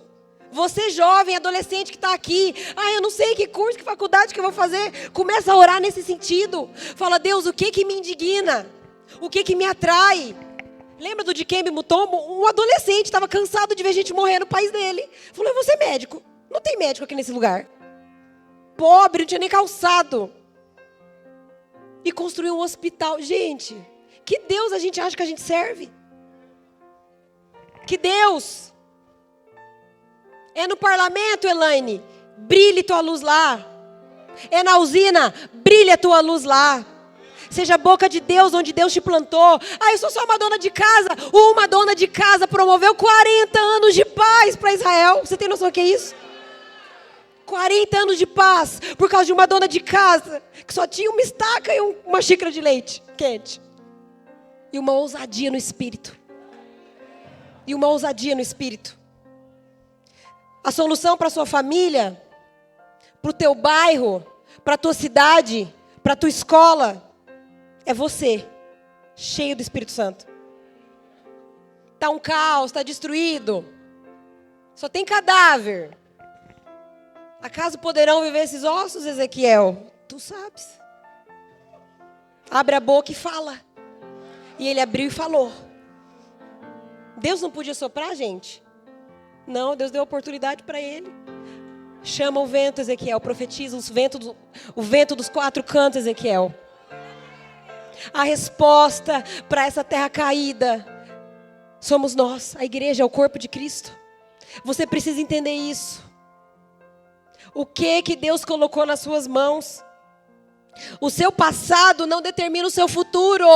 Você jovem, adolescente que está aqui. Ah, eu não sei que curso, que faculdade que eu vou fazer. Começa a orar nesse sentido. Fala: Deus, o que me indigna? O que me atrai? Lembra do Dikembe Mutombo? Um adolescente estava cansado de ver gente morrer no país dele. Falou: eu vou ser médico. Não tem médico aqui nesse lugar. Pobre, não tinha nem calçado. E construiu um hospital. Gente, que Deus a gente acha que a gente serve? Que Deus? É no parlamento, Elaine? Brilhe tua luz lá. É na usina? Brilhe a tua luz lá. Seja a boca de Deus onde Deus te plantou. Ah, eu sou só uma dona de casa. Uma dona de casa promoveu 40 anos de paz para Israel. Você tem noção do que é isso? 40 anos de paz por causa de uma dona de casa que só tinha uma estaca e uma xícara de leite quente. E uma ousadia no espírito. E uma ousadia no espírito. A solução para a sua família, para o teu bairro, para a tua cidade, para a tua escola, é você, cheio do Espírito Santo. Está um caos, está destruído. Só tem cadáver. Acaso poderão viver esses ossos, Ezequiel? Tu sabes. Abre a boca e fala. E ele abriu e falou. Deus não podia soprar, gente? Não, Deus deu oportunidade para ele. Chama o vento, Ezequiel. Profetiza o vento dos 4 cantos, Ezequiel. A resposta para essa terra caída somos nós. A igreja é o corpo de Cristo. Você precisa entender isso. O que Deus colocou nas suas mãos? O seu passado não determina o seu futuro.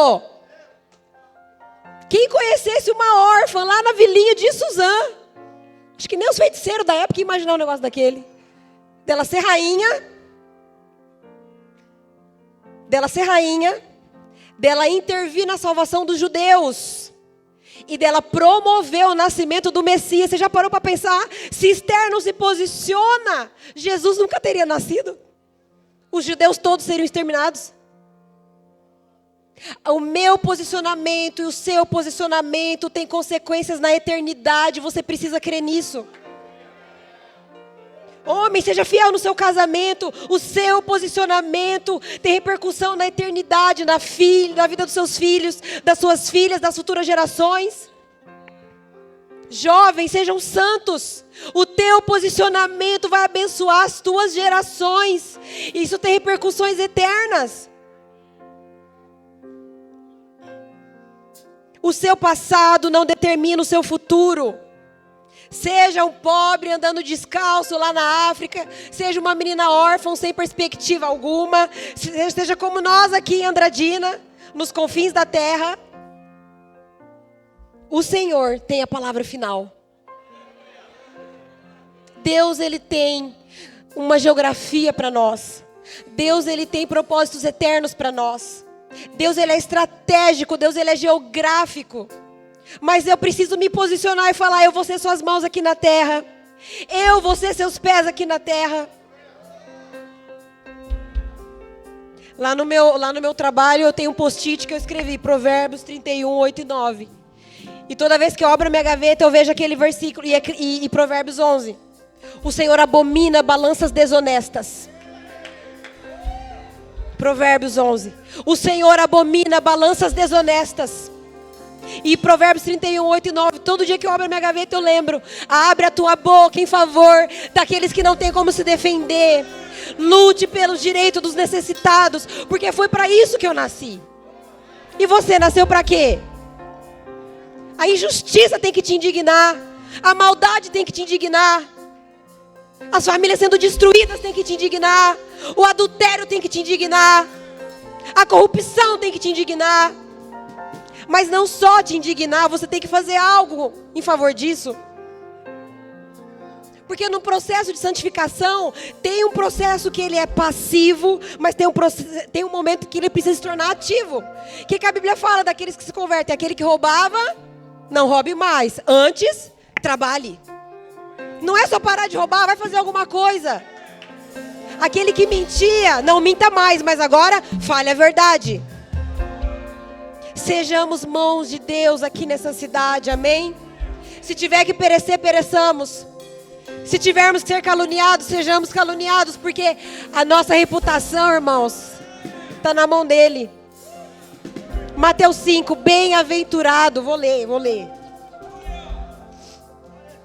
Quem conhecesse uma órfã lá na vilinha de Suzã, acho que nem os feiticeiros da época imaginaram um negócio daquele. Dela ser rainha, dela intervir na salvação dos judeus e dela promover o nascimento do Messias. Você já parou para pensar? Se Esther não se posiciona, Jesus nunca teria nascido. Os judeus todos seriam exterminados. O meu posicionamento e o seu posicionamento tem consequências na eternidade. Você precisa crer nisso. Homem, seja fiel no seu casamento. O seu posicionamento tem repercussão na eternidade, na vida dos seus filhos, das suas filhas, das futuras gerações. Jovens, sejam santos. O teu posicionamento vai abençoar as tuas gerações. Isso tem repercussões eternas. O seu passado não determina o seu futuro. Seja um pobre andando descalço lá na África, seja uma menina órfã sem perspectiva alguma, seja como nós aqui em Andradina, nos confins da terra. O Senhor tem a palavra final. Deus, Ele tem uma geografia para nós. Deus, Ele tem propósitos eternos para nós. Deus, Ele é estratégico. Deus, Ele é geográfico. Mas eu preciso me posicionar e falar: eu vou ser suas mãos aqui na terra. Eu vou ser seus pés aqui na terra. Lá no meu trabalho eu tenho um post-it que eu escrevi, Provérbios 31, 8 e 9. E toda vez que eu abro a minha gaveta eu vejo aquele versículo, e Provérbios 11. O Senhor abomina balanças desonestas. Provérbios 11. O Senhor abomina balanças desonestas. E Provérbios 31, 8 e 9. Todo dia que eu abro a minha gaveta eu lembro: abre a tua boca em favor daqueles que não têm como se defender. Lute pelos direitos dos necessitados, porque foi para isso que eu nasci. E você nasceu para quê? A injustiça tem que te indignar. A maldade tem que te indignar. As famílias sendo destruídas tem que te indignar. O adultério tem que te indignar. A corrupção tem que te indignar. Mas não só te indignar, você tem que fazer algo em favor disso. Porque no processo de santificação, tem um processo que ele é passivo, mas tem um momento que ele precisa se tornar ativo. O que a Bíblia fala daqueles que se convertem? Aquele que roubava, não roube mais. Antes, trabalhe. Não é só parar de roubar, vai fazer alguma coisa. Aquele que mentia, não minta mais, mas agora fale a verdade. Sejamos mãos de Deus aqui nessa cidade, amém? Se tiver que perecer, pereçamos. Se tivermos que ser caluniados, sejamos caluniados, porque a nossa reputação, irmãos, está na mão dele. Mateus 5, bem-aventurado, vou ler.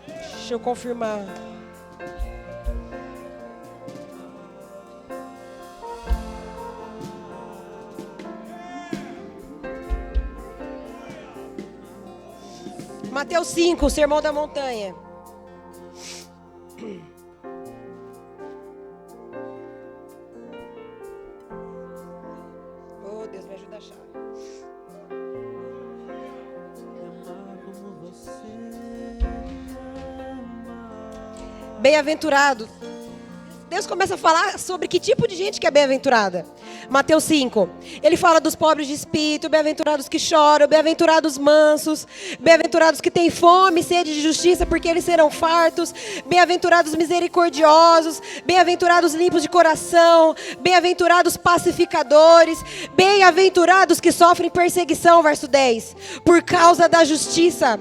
Deixa eu confirmar. Mateus 5, o Sermão da Montanha. Oh, Deus, me ajuda a achar. Bem-aventurado. Deus começa a falar sobre que tipo de gente que é bem-aventurada. Mateus 5. Ele fala dos pobres de espírito, bem-aventurados que choram, bem-aventurados mansos, bem-aventurados que têm fome e sede de justiça, porque eles serão fartos, bem-aventurados misericordiosos, bem-aventurados limpos de coração, bem-aventurados pacificadores, bem-aventurados que sofrem perseguição, verso 10, por causa da justiça,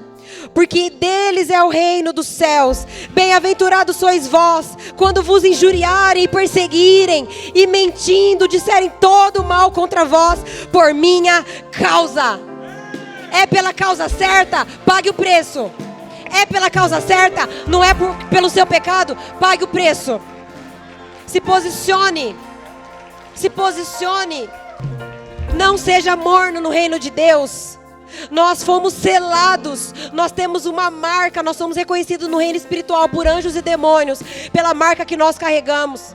porque deles é o reino dos céus. Bem-aventurados sois vós, quando vos injuriarem e perseguirem, e mentindo disserem todo mal contra vós, por minha causa. É pela causa certa, pague o preço. É pela causa certa, não é pelo seu pecado, pague o preço. Se posicione. Se posicione. Não seja morno no reino de Deus. Nós fomos selados, nós temos uma marca, nós somos reconhecidos no reino espiritual por anjos e demônios, pela marca que nós carregamos.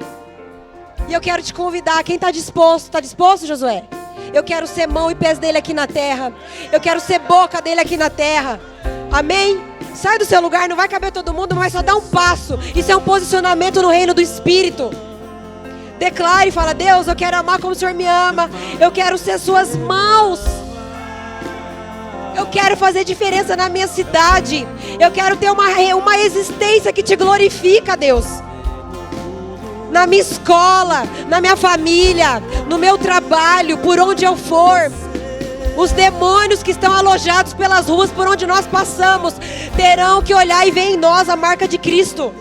E eu quero te convidar, quem está disposto, Josué? Eu quero ser mão e pés dele aqui na terra, eu quero ser boca dele aqui na terra, amém? Sai do seu lugar, não vai caber todo mundo, mas só dá um passo. Isso é um posicionamento no reino do Espírito. Declare e fala: Deus, eu quero amar como o Senhor me ama, eu quero ser suas mãos. Eu quero fazer diferença na minha cidade. Eu quero ter uma existência que te glorifica, Deus. Na minha escola, na minha família, no meu trabalho, por onde eu for. Os demônios que estão alojados pelas ruas por onde nós passamos terão que olhar e ver em nós a marca de Cristo.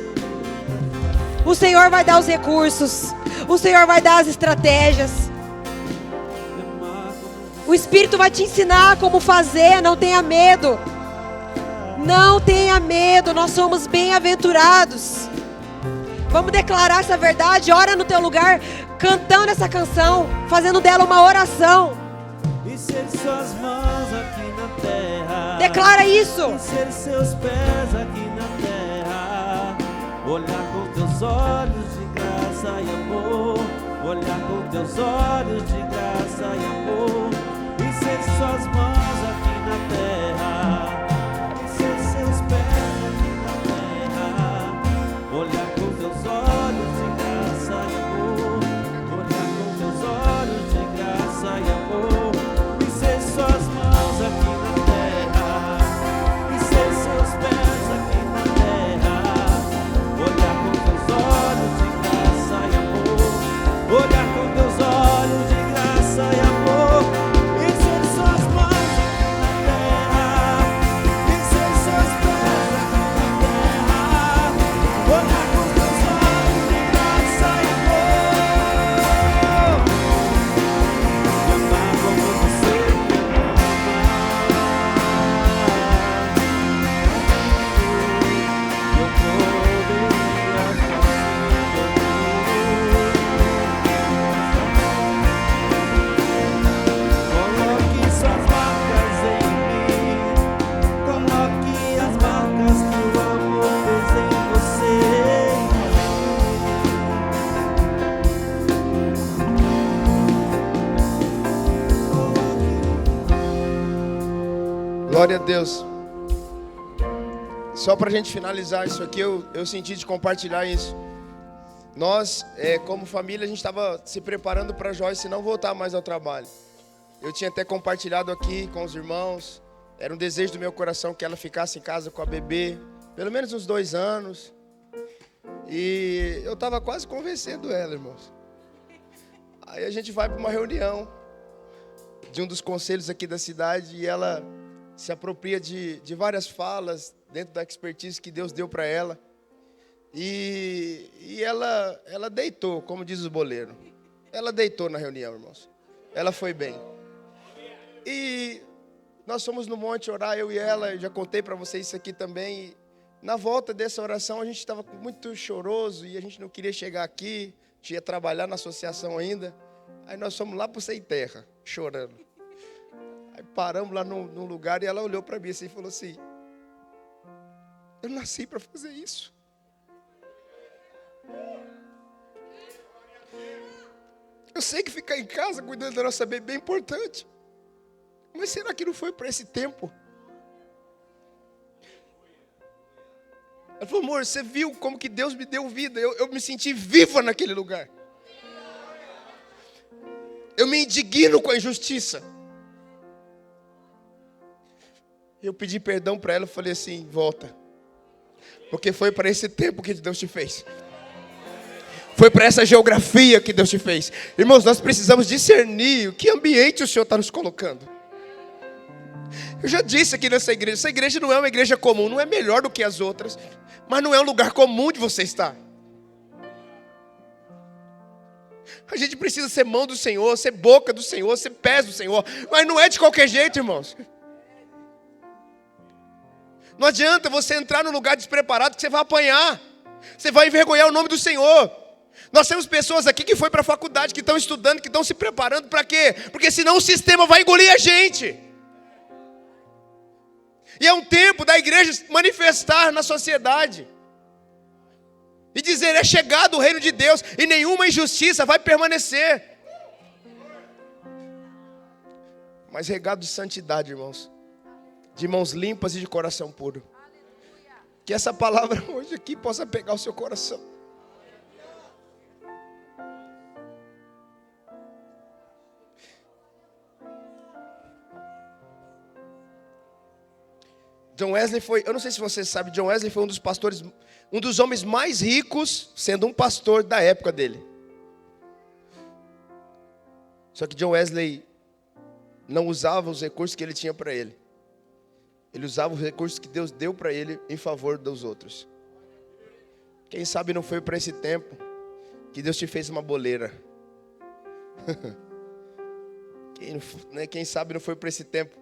O Senhor vai dar os recursos. O Senhor vai dar as estratégias. O Espírito vai te ensinar como fazer, não tenha medo. Não tenha medo, nós somos bem-aventurados. Vamos declarar essa verdade, ora no teu lugar, cantando essa canção, fazendo dela uma oração. E ser suas mãos aqui na terra. Declara isso. E ser seus pés aqui na terra. Olhar com teus olhos de graça e amor. Olhar com teus olhos de graça e amor. Ser suas mãos aqui na terra, e ser seus pés aqui na terra, olhar com teus olhos de graça e amor, olhar com teus olhos de graça e amor, e ser suas mãos aqui na terra, e ser seus pés aqui na terra, olhar com teus olhos de graça e amor, olhar com teus olhos de graça e amor. Glória a Deus. Só para a gente finalizar isso aqui, eu senti de compartilhar isso. Nós, como família, a gente estava se preparando para a Joyce não voltar mais ao trabalho. Eu tinha até compartilhado aqui com os irmãos. Era um desejo do meu coração que ela ficasse em casa com a bebê, pelo menos uns 2 anos. E eu estava quase convencendo ela, irmãos. Aí a gente vai para uma reunião de um dos conselhos aqui da cidade e ela se apropria de várias falas dentro da expertise que Deus deu para ela. E ela deitou, como diz os boleiros. Ela deitou na reunião, irmãos. Ela foi bem. E nós fomos no monte orar, eu e ela. Eu já contei para vocês isso aqui também. E na volta dessa oração, a gente estava muito choroso e a gente não queria chegar aqui. Tinha trabalhar na associação ainda. Aí nós fomos lá para o Sem Terra, chorando. Aí paramos lá num lugar e ela olhou para mim assim e falou assim: eu nasci para fazer isso. Eu sei que ficar em casa cuidando da nossa bebê é importante, mas será que não foi para esse tempo? Ela falou: amor, você viu como que Deus me deu vida? Eu me senti viva naquele lugar. Eu me indigno com a injustiça. Eu pedi perdão para ela, falei assim, volta. Porque foi para esse tempo que Deus te fez. Foi para essa geografia que Deus te fez. Irmãos, nós precisamos discernir que ambiente o Senhor está nos colocando. Eu já disse aqui nessa igreja, essa igreja não é uma igreja comum, não é melhor do que as outras, mas não é um lugar comum de você estar. A gente precisa ser mão do Senhor, ser boca do Senhor, ser pés do Senhor, mas não é de qualquer jeito, irmãos. Não adianta você entrar num lugar despreparado que você vai apanhar. Você vai envergonhar o nome do Senhor. Nós temos pessoas aqui que foram para a faculdade, que estão estudando, que estão se preparando para quê? Porque senão o sistema vai engolir a gente. E é um tempo da igreja manifestar na sociedade. E dizer, é chegado o reino de Deus e nenhuma injustiça vai permanecer. Mas regado de santidade, irmãos. De mãos limpas e de coração puro. Que essa palavra hoje aqui possa pegar o seu coração. John Wesley foi, eu não sei se você sabe, John Wesley foi um dos pastores, um dos homens mais ricos, sendo um pastor da época dele. Só que John Wesley não usava os recursos que ele tinha para ele. Ele usava os recursos que Deus deu para ele em favor dos outros. Quem sabe não foi para esse tempo que Deus te fez uma boleira. Quem sabe não foi para esse tempo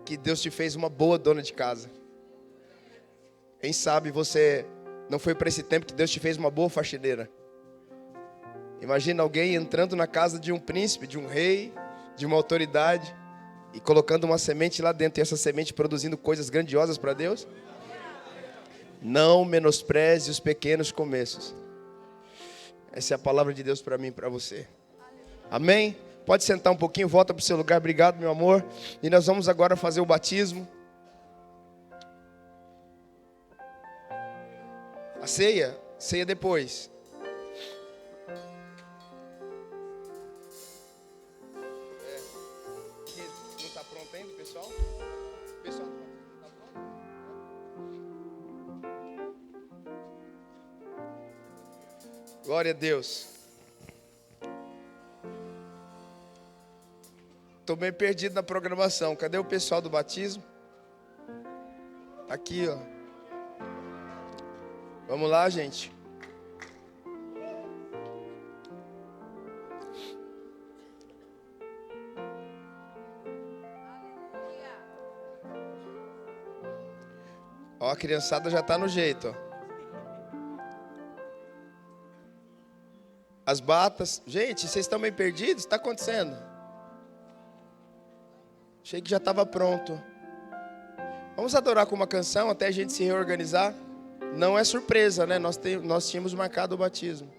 que Deus te fez uma boa dona de casa. Quem sabe você não foi para esse tempo que Deus te fez uma boa faxineira. Imagina alguém entrando na casa de um príncipe, de um rei, de uma autoridade, e colocando uma semente lá dentro, e essa semente produzindo coisas grandiosas para Deus. Não menospreze os pequenos começos. Essa é a palavra de Deus para mim e para você. Amém? Pode sentar um pouquinho, volta para o seu lugar. Obrigado, meu amor. E nós vamos agora fazer o batismo. A ceia depois. Não está pronto ainda, pessoal? Pessoal, está pronto? Glória a Deus. Estou meio perdido na programação. Cadê o pessoal do batismo? Aqui, ó. Vamos lá, gente. Ó, a criançada já está no jeito, ó. As batas. Gente, vocês estão meio perdidos? O que está acontecendo? Achei que já estava pronto. Vamos adorar com uma canção até a gente se reorganizar. Não é surpresa, né? Nós tínhamos marcado o batismo.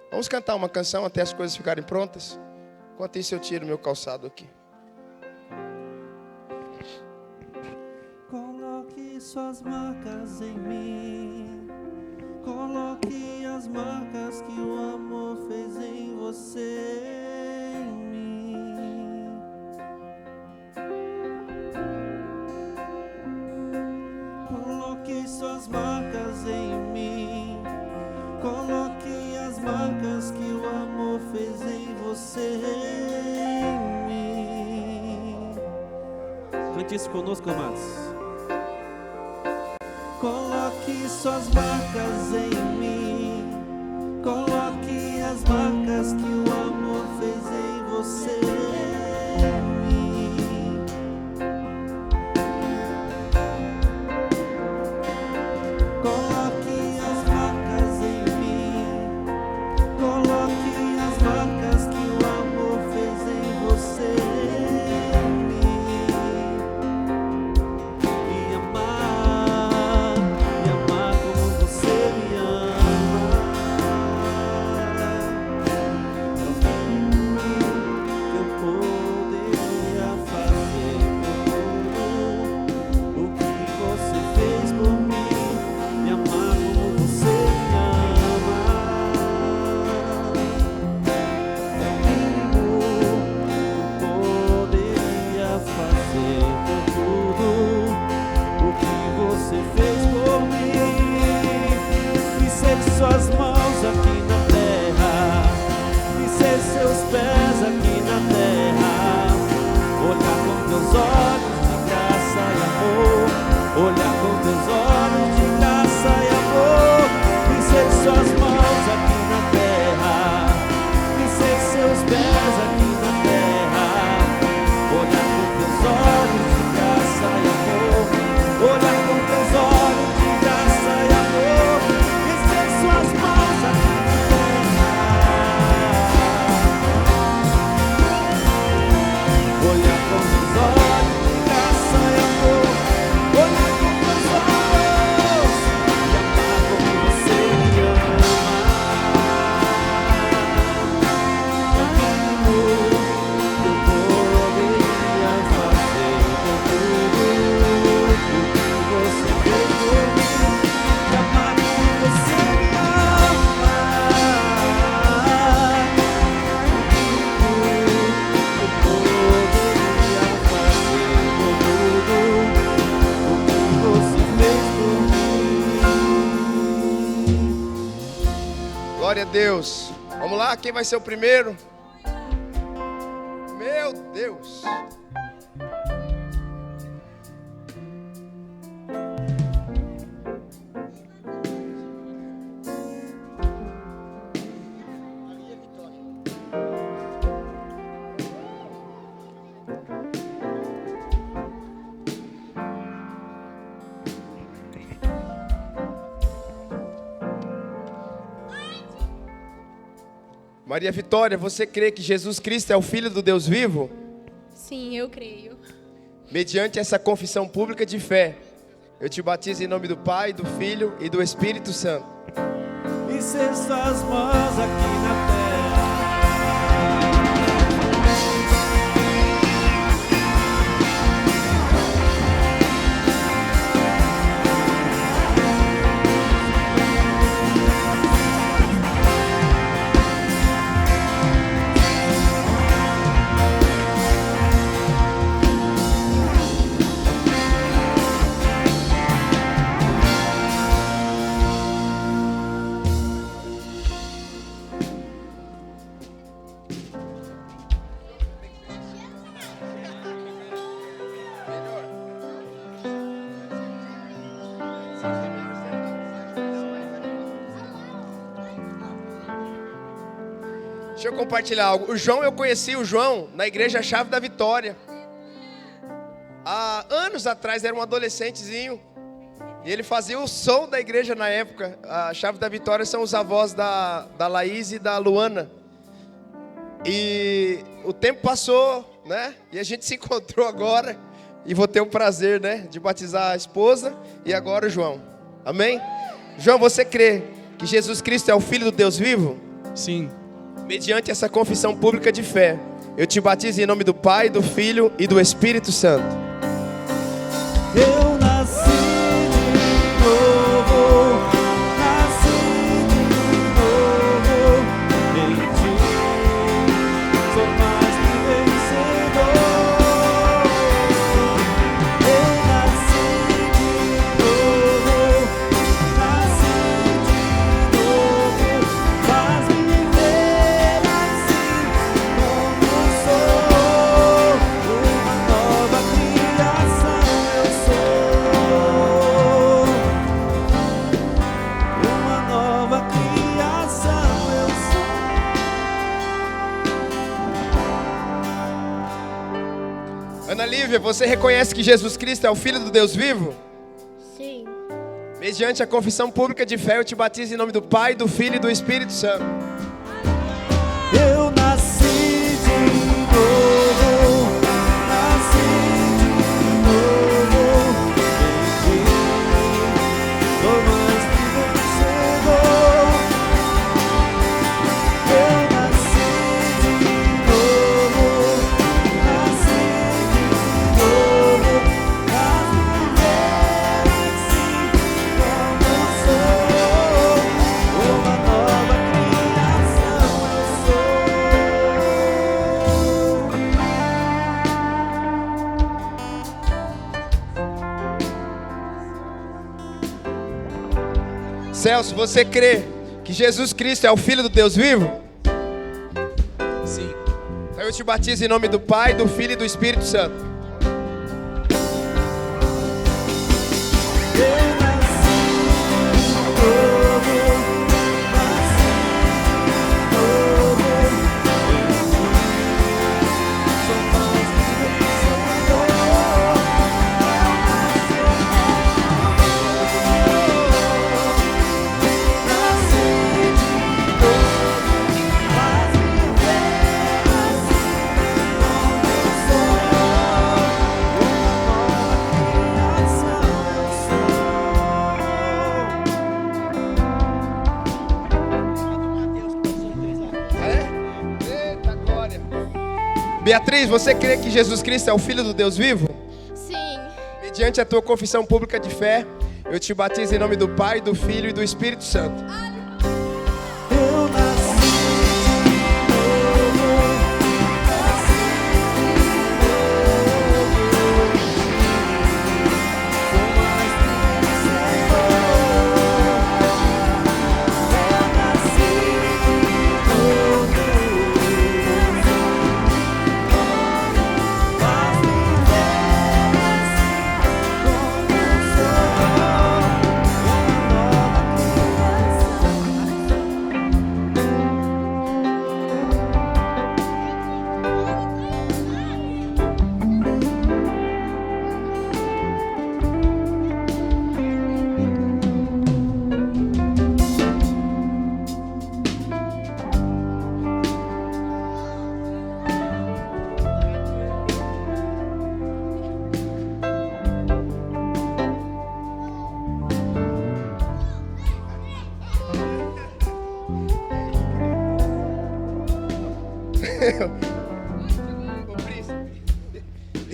Vamos cantar uma canção até as coisas ficarem prontas. Enquanto isso eu tiro meu calçado aqui. Coloque suas marcas em mim. Coloque as marcas que o amor fez em você, em mim. Coloque suas marcas em mim. Coloque as marcas que o amor fez em você, em mim. Cante isso conosco, amados. Coloque suas marcas em mim. Coloque as marcas que o amor fez em você, em mim. Coloque as marcas em mim. Coloque as marcas que o amor fez em você, em mim. E amar como você me ama. Deus. Vamos lá, quem vai ser o primeiro? Meu Deus. Maria Vitória, você crê que Jesus Cristo é o Filho do Deus vivo? Sim, eu creio. Mediante essa confissão pública de fé, eu te batizo em nome do Pai, do Filho e do Espírito Santo. E se suas mãos aqui na terra. Deixa eu compartilhar algo. Eu conheci o João na igreja Chave da Vitória. Há anos atrás, era um adolescentezinho. E ele fazia o som da igreja na época. A Chave da Vitória são os avós da Laís e da Luana. E o tempo passou, né? E a gente se encontrou agora. E vou ter o prazer, né, de batizar a esposa e agora o João. Amém? João, você crê que Jesus Cristo é o Filho do Deus vivo? Sim. Mediante essa confissão pública de fé, eu te batizo em nome do Pai, do Filho e do Espírito Santo. Eu nasci de novo, nasci de novo, em ti sou mais que vencedor. Eu nasci de novo, faz-me viver assim como sou, uma nova criação eu sou, uma nova criação eu sou. Ana Lívia, você reconhece que Jesus Cristo é o Filho do Deus vivo? Sim. Mediante a confissão pública de fé, eu te batizo em nome do Pai, do Filho e do Espírito Santo. Eu nasci de novo, nasci de novo, em ti sou mais que vencedor. Eu nasci de novo, faz-me viver assim como sou, uma nova criação eu sou. Celso, você crê que Jesus Cristo é o Filho do Deus vivo? Sim. Então eu te batizo em nome do Pai, do Filho e do Espírito Santo. Eu nasci de novo, nasci de novo, em ti sou mais que vencedor. Nasci de novo, faz-me viver assim como eu sou, uma nova criação eu sou. É? Eita glória. Beatriz, você crê que Jesus Cristo é o Filho do Deus vivo? Sim. Mediante a tua confissão pública de fé, eu te batizo em nome do Pai, do Filho e do Espírito Santo. Eu nasci de novo, nasci de novo, sou mais que vencedor. Eu nasci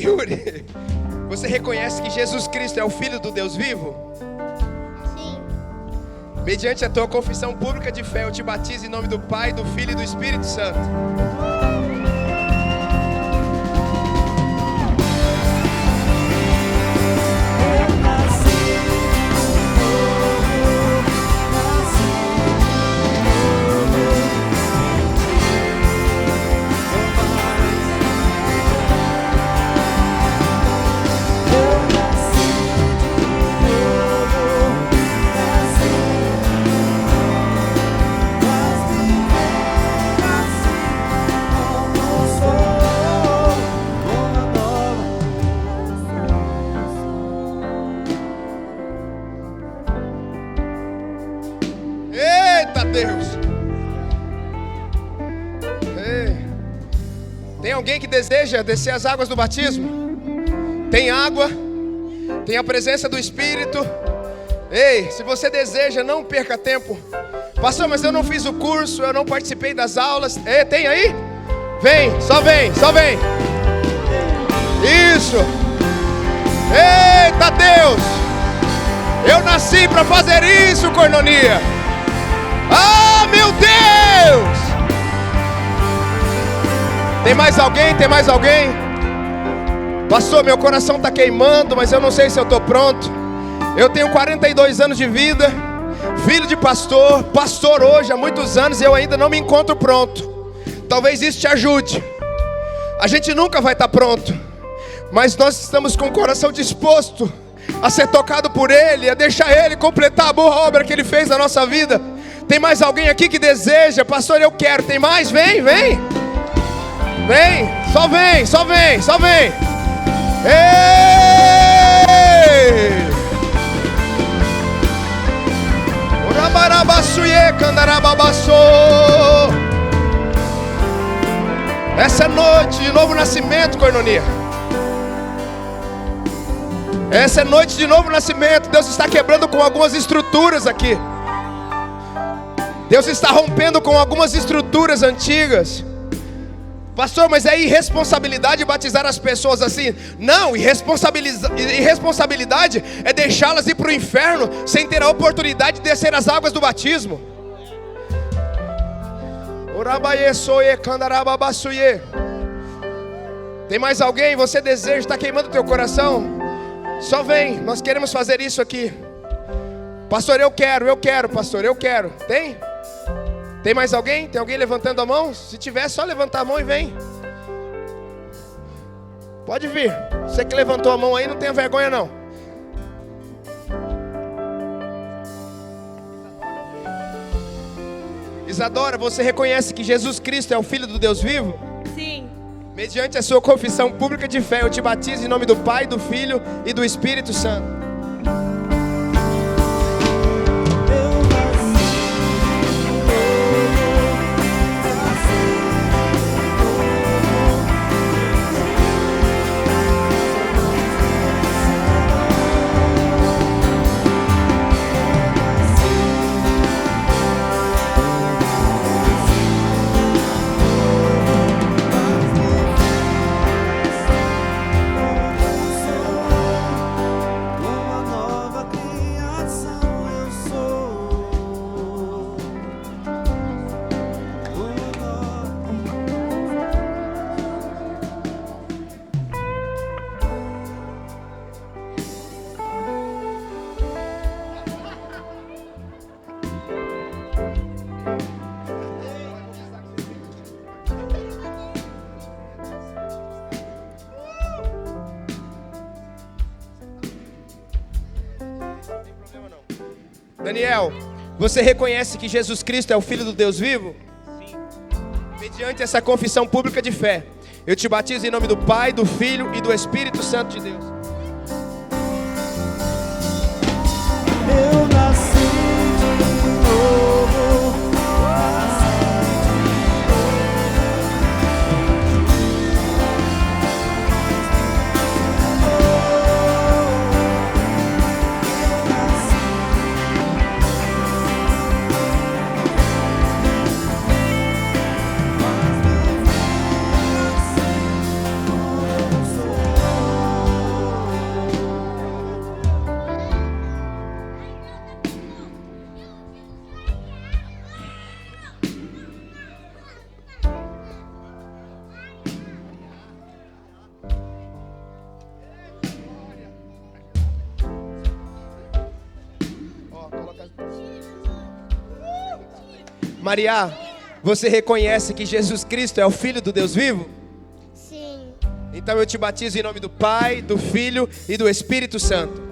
Yuri, você reconhece que Jesus Cristo é o Filho do Deus vivo? Sim. Mediante a tua confissão pública de fé, eu te batizo em nome do Pai, do Filho e do Espírito Santo. Eita Deus! Ei. Tem alguém que deseja descer as águas do batismo? Tem água, tem a presença do Espírito. Ei, se você deseja, não perca tempo. Pastor, mas eu não fiz o curso, eu não participei das aulas. Ei, tem aí? Vem, só vem, só vem. Isso. Eita Deus! Eu nasci para fazer isso, Koinonia. Ah, meu Deus! Tem mais alguém? Tem mais alguém? Pastor, meu coração está queimando, mas eu não sei se eu estou pronto. Eu tenho 42 anos de vida, filho de pastor, pastor hoje há muitos anos, e eu ainda não me encontro pronto. Talvez isso te ajude. A gente nunca vai estar pronto, mas nós estamos com o coração disposto a ser tocado por Ele, a deixar Ele completar a boa obra que Ele fez na nossa vida. Tem mais alguém aqui que deseja? Pastor, eu quero. Tem mais? Vem, vem. Vem, só vem, só vem, só vem. Ei! Essa é noite de novo nascimento, Koinonia. Essa é noite de novo nascimento. Deus está quebrando com algumas estruturas aqui. Deus está rompendo com algumas estruturas antigas. Pastor, mas é irresponsabilidade batizar as pessoas assim? Não, irresponsabilidade é deixá-las ir para o inferno sem ter a oportunidade de descer as águas do batismo. Tem mais alguém? Você deseja, está queimando o teu coração? Só vem, nós queremos fazer isso aqui. Pastor, eu quero, pastor, eu quero. Tem? Tem mais alguém? Tem alguém levantando a mão? Se tiver, só levantar a mão e vem. Pode vir. Você que levantou a mão aí, não tenha vergonha não. Isadora, você reconhece que Jesus Cristo é o Filho do Deus vivo? Sim. Mediante a sua confissão pública de fé, eu te batizo em nome do Pai, do Filho e do Espírito Santo. Daniel, você reconhece que Jesus Cristo é o Filho do Deus vivo? Sim. Mediante essa confissão pública de fé, eu te batizo em nome do Pai, do Filho e do Espírito Santo de Deus. Eu nasci de novo. Maria, você reconhece que Jesus Cristo é o Filho do Deus vivo? Sim. Então eu te batizo em nome do Pai, do Filho e do Espírito Santo.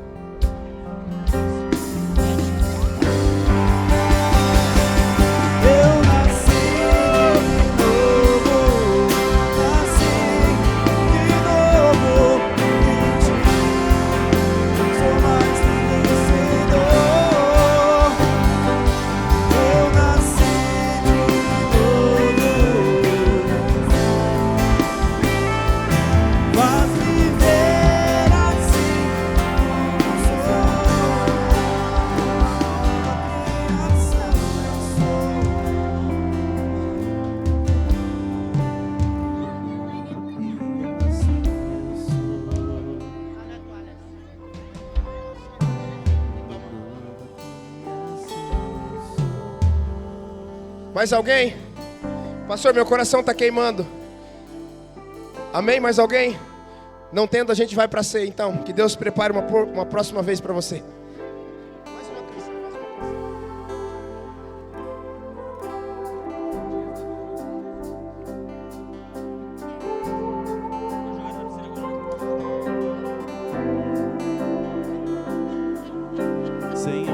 Eu nasci de novo, nasci de novo em ti. Sou mais que vencedor. Eu nasci de novo. Faz viver assim como sou. Mais alguém? Pastor, meu coração está queimando. Amém? Mais alguém? Não tendo, a gente vai para a ceia então. Que Deus prepare uma próxima vez para você. Mais uma canção, mais uma canção. Senhor,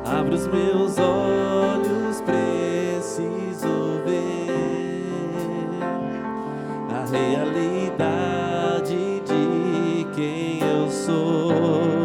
abre os meus olhos, preciso ver a realidade de quem eu sou.